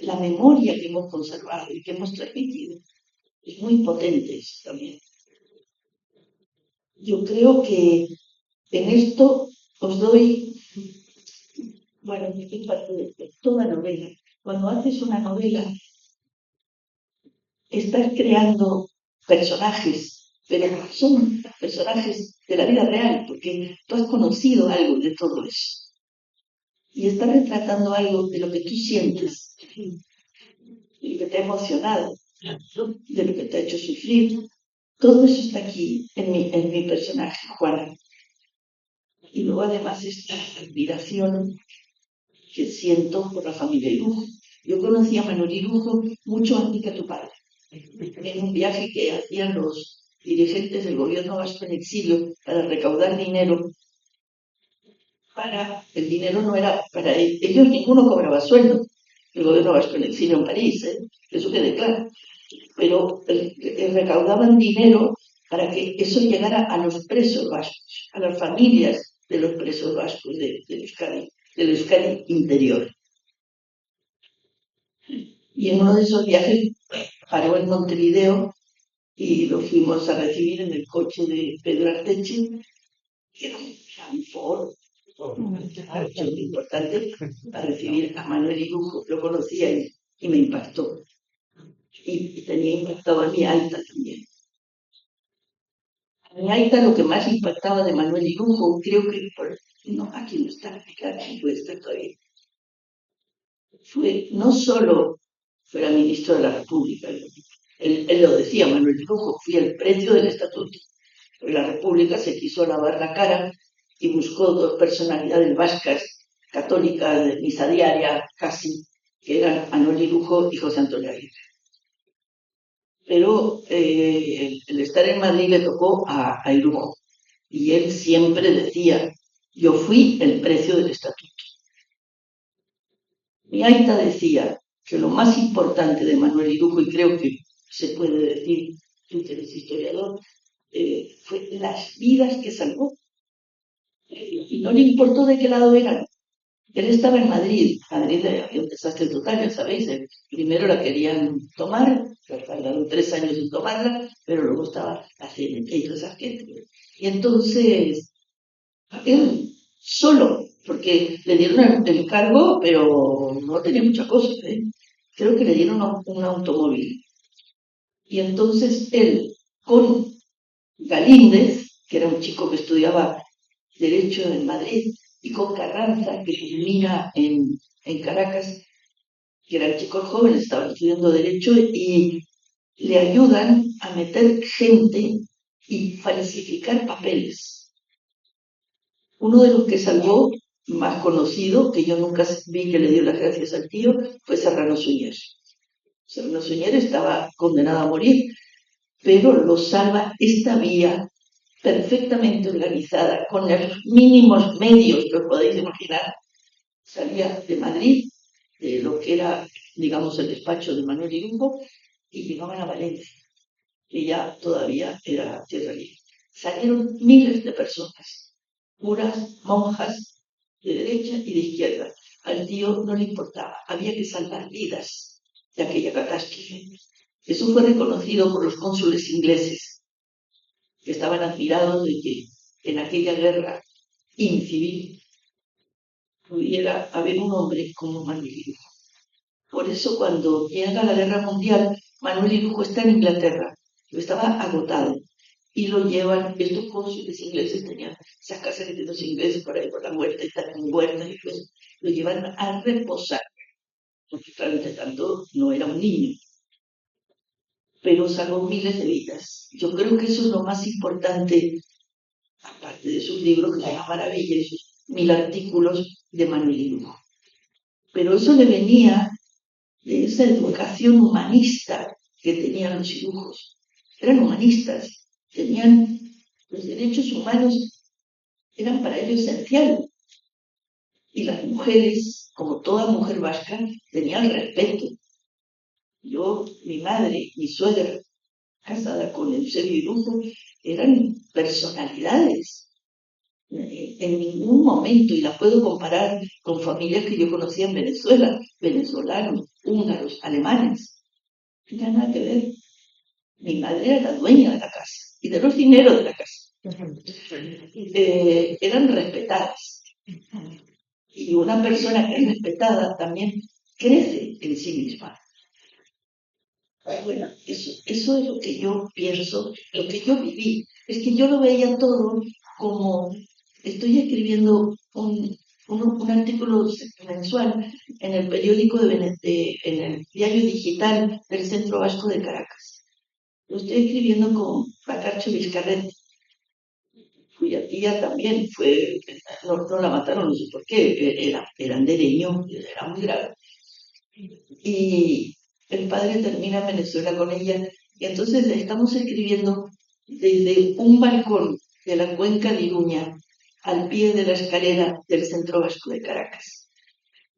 la memoria que hemos conservado y que hemos transmitido. Es muy potente eso también. Yo creo que en esto os doy, bueno, es parte de toda novela. Cuando haces una novela, estás creando personajes, pero son personajes de la vida real, porque tú has conocido algo de todo eso. Y estás retratando algo de lo que tú sientes, de lo que te ha emocionado, de lo que te ha hecho sufrir. Todo eso está aquí en mi personaje, Juana. Y luego además esta admiración que siento por la familia Irujo. Yo conocí a Manuel Irujo mucho antes que a tu padre, en un viaje que hacían los dirigentes del gobierno vasco en exilio para recaudar dinero. El dinero no era para ellos, ninguno cobraba sueldo, el gobierno vasco en exilio en París, eso quede claro. Pero recaudaban dinero para que eso llegara a los presos vascos, a las familias de los presos vascos del Euskadi interior. Y en uno de esos viajes paró en Montevideo y lo fuimos a recibir en el coche de Pedro Arteche, que era un foro muy importante para recibir a Manuel Irujo. Lo conocía y me impactó. Y tenía impactado a mi alta también. A mi alta lo que más impactaba de Manuel Irujo, creo que aquí no está, aquí puede estar todavía, fue no solo fuera ministro de la República, él lo decía, Manuel Irujo, fui el precio del estatuto. La República se quiso lavar la cara y buscó dos personalidades vascas, católicas, de misa diaria casi, que eran Manuel Irujo y José Antonio Aguirre. Pero el estar en Madrid le tocó a Irujo, y él siempre decía, yo fui el precio del estatuto. Mi aita decía que lo más importante de Manuel Irujo, y creo que se puede decir, tú que eres historiador, fue las vidas que salvó. Y no le importó de qué lado eran. Él estaba en Madrid. Madrid había un desastre total, ya sabéis. Primero la querían tomar, tardaron 3 años en tomarla, pero luego estaba la CNT y toda esa gente. Y entonces, él solo, porque le dieron el cargo, pero no tenía mucha cosa. Creo que le dieron un automóvil. Y entonces él, con Galíndez, que era un chico que estudiaba Derecho en Madrid, y con Carranza, que culmina en Caracas, que eran chicos jóvenes, estaban estudiando Derecho y le ayudan a meter gente y falsificar papeles. Uno de los que salvó, más conocido, que yo nunca vi que le dio las gracias al tío, fue Serrano Suñer. Serrano Suñer estaba condenado a morir, pero lo salva esta vía perfectamente organizada, con los mínimos medios que os podéis imaginar. Salía de Madrid, de lo que era, digamos, el despacho de Manuel Irujo, y llegaban a Valencia, que ya todavía era tierra libre. Salieron miles de personas, curas, monjas, de derecha y de izquierda. Al tío no le importaba, había que salvar vidas de aquella catástrofe. Eso fue reconocido por los cónsules ingleses, que estaban admirados de que en aquella guerra incivil pudiera haber un hombre como Manuel Irujo. Por eso cuando llega la guerra mundial, Manuel Irujo está en Inglaterra, estaba agotado, y lo llevan, estos cónsules ingleses tenían esas casas de los ingleses por ahí por la huerta, y están en huertas, y pues lo llevan a reposar, porque claro, entre tanto no era un niño, pero salvó miles de vidas. Yo creo que eso es lo más importante, aparte de sus libros, que son una maravilla, y sus 1000 artículos de Manuel Irujo. Pero eso le venía de esa educación humanista que tenían los Irujos. Eran humanistas, tenían los derechos humanos, eran para ellos esencial. Y las mujeres, como toda mujer vasca, tenían respeto. Yo, mi madre, mi suegra, casada con Eusebio Irujo, eran personalidades. En ningún momento, y la puedo comparar con familias que yo conocía en Venezuela, venezolanos, húngaros, alemanes. No tenía nada que ver. Mi madre era la dueña de la casa y de los dineros de la casa. Eran respetadas. Y una persona que es respetada también crece en sí misma. Bueno, eso es lo que yo pienso, lo que yo viví. Es que yo lo veía todo como estoy escribiendo un artículo mensual en el periódico en el diario digital del Centro Vasco de Caracas. Lo estoy escribiendo con Bacarcho Vizcarret, cuya tía también fue, no la mataron, no sé por qué, era andereño, era muy grave. Y el padre termina en Venezuela con ella, y entonces estamos escribiendo desde un balcón de la cuenca de Iruña al pie de la escalera del Centro Vasco de Caracas.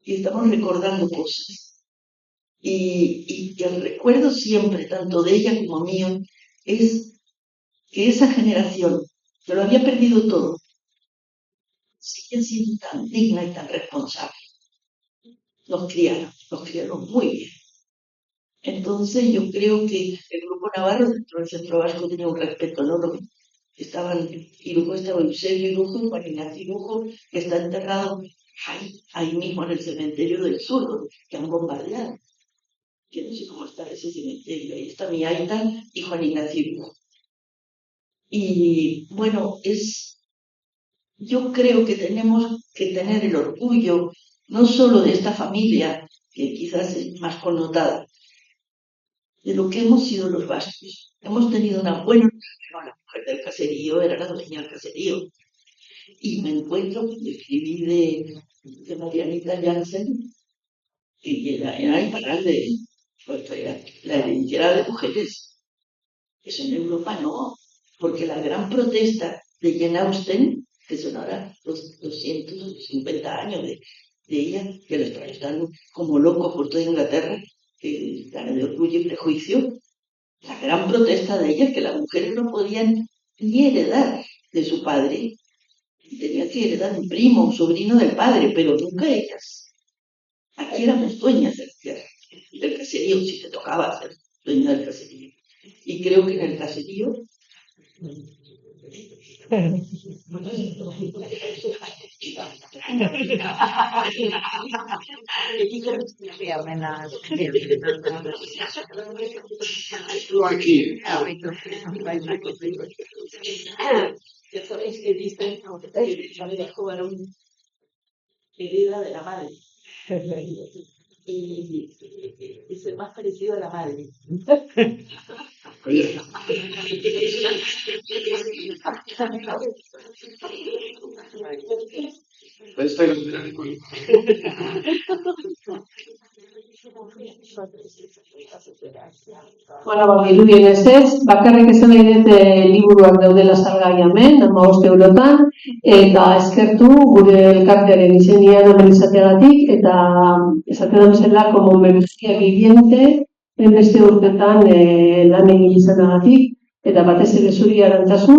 Y estamos recordando cosas. Y el recuerdo siempre, tanto de ella como mío, es que esa generación, que lo había perdido todo, sigue siendo tan digna y tan responsable. Los criaron muy bien. Entonces yo creo que el Grupo Navarro dentro del Centro Vasco tenía un respeto enorme. Estaba Eusebio Irujo, Juan Ignacio Irujo, que está enterrado ahí mismo en el cementerio del sur, que han bombardeado. Que no sé cómo está ese cementerio. Ahí está mi Aita y Juan Ignacio Irujo. Y bueno, yo creo que tenemos que tener el orgullo no solo de esta familia, que quizás es más connotada, de lo que hemos sido los vascos. Hemos tenido una buena relación con la mujer del caserío, era la dueña del caserío. Y me encuentro cuando escribí de Marianita Jansen, que era imparable, porque era la heredera de mujeres. Eso en Europa no, porque la gran protesta de Jane Austen, que son ahora los 250 años de ella, que los están como locos por toda Inglaterra, que están de orgullo y prejuicio, la gran protesta de ella es que las mujeres no podían ni heredar de su padre, tenían que heredar un primo, un sobrino del padre, pero nunca ellas. Aquí éramos dueñas de la tierra, del caserío, si te tocaba ser dueña del caserío. Y creo que en el caserío Aquí. ya sabéis que dicen que el hijo varón hereda de la madre. Y es el más parecido a la madre. Oye, esta es la Bueno, dirudien ez, bakarrik esan nahi dut liburuak daudela salgai hemen, 15 eurotan, eta eskertu gure elkartearen izenian hemen izateagatik, eta esaten bezala, como memoria viviente, beste urtetan lan egin izanagatik, eta batez ere zuri Arantzazu,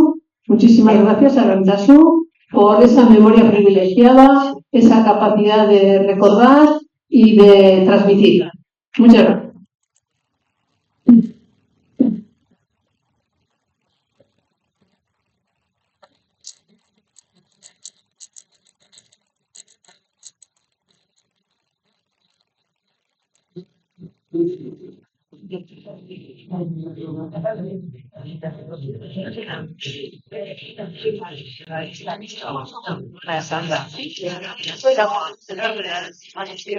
muchísimas gracias Arantzazu, por esa memoria privilegiada, esa capacidad de recordar y de transmitir. Muchas gracias.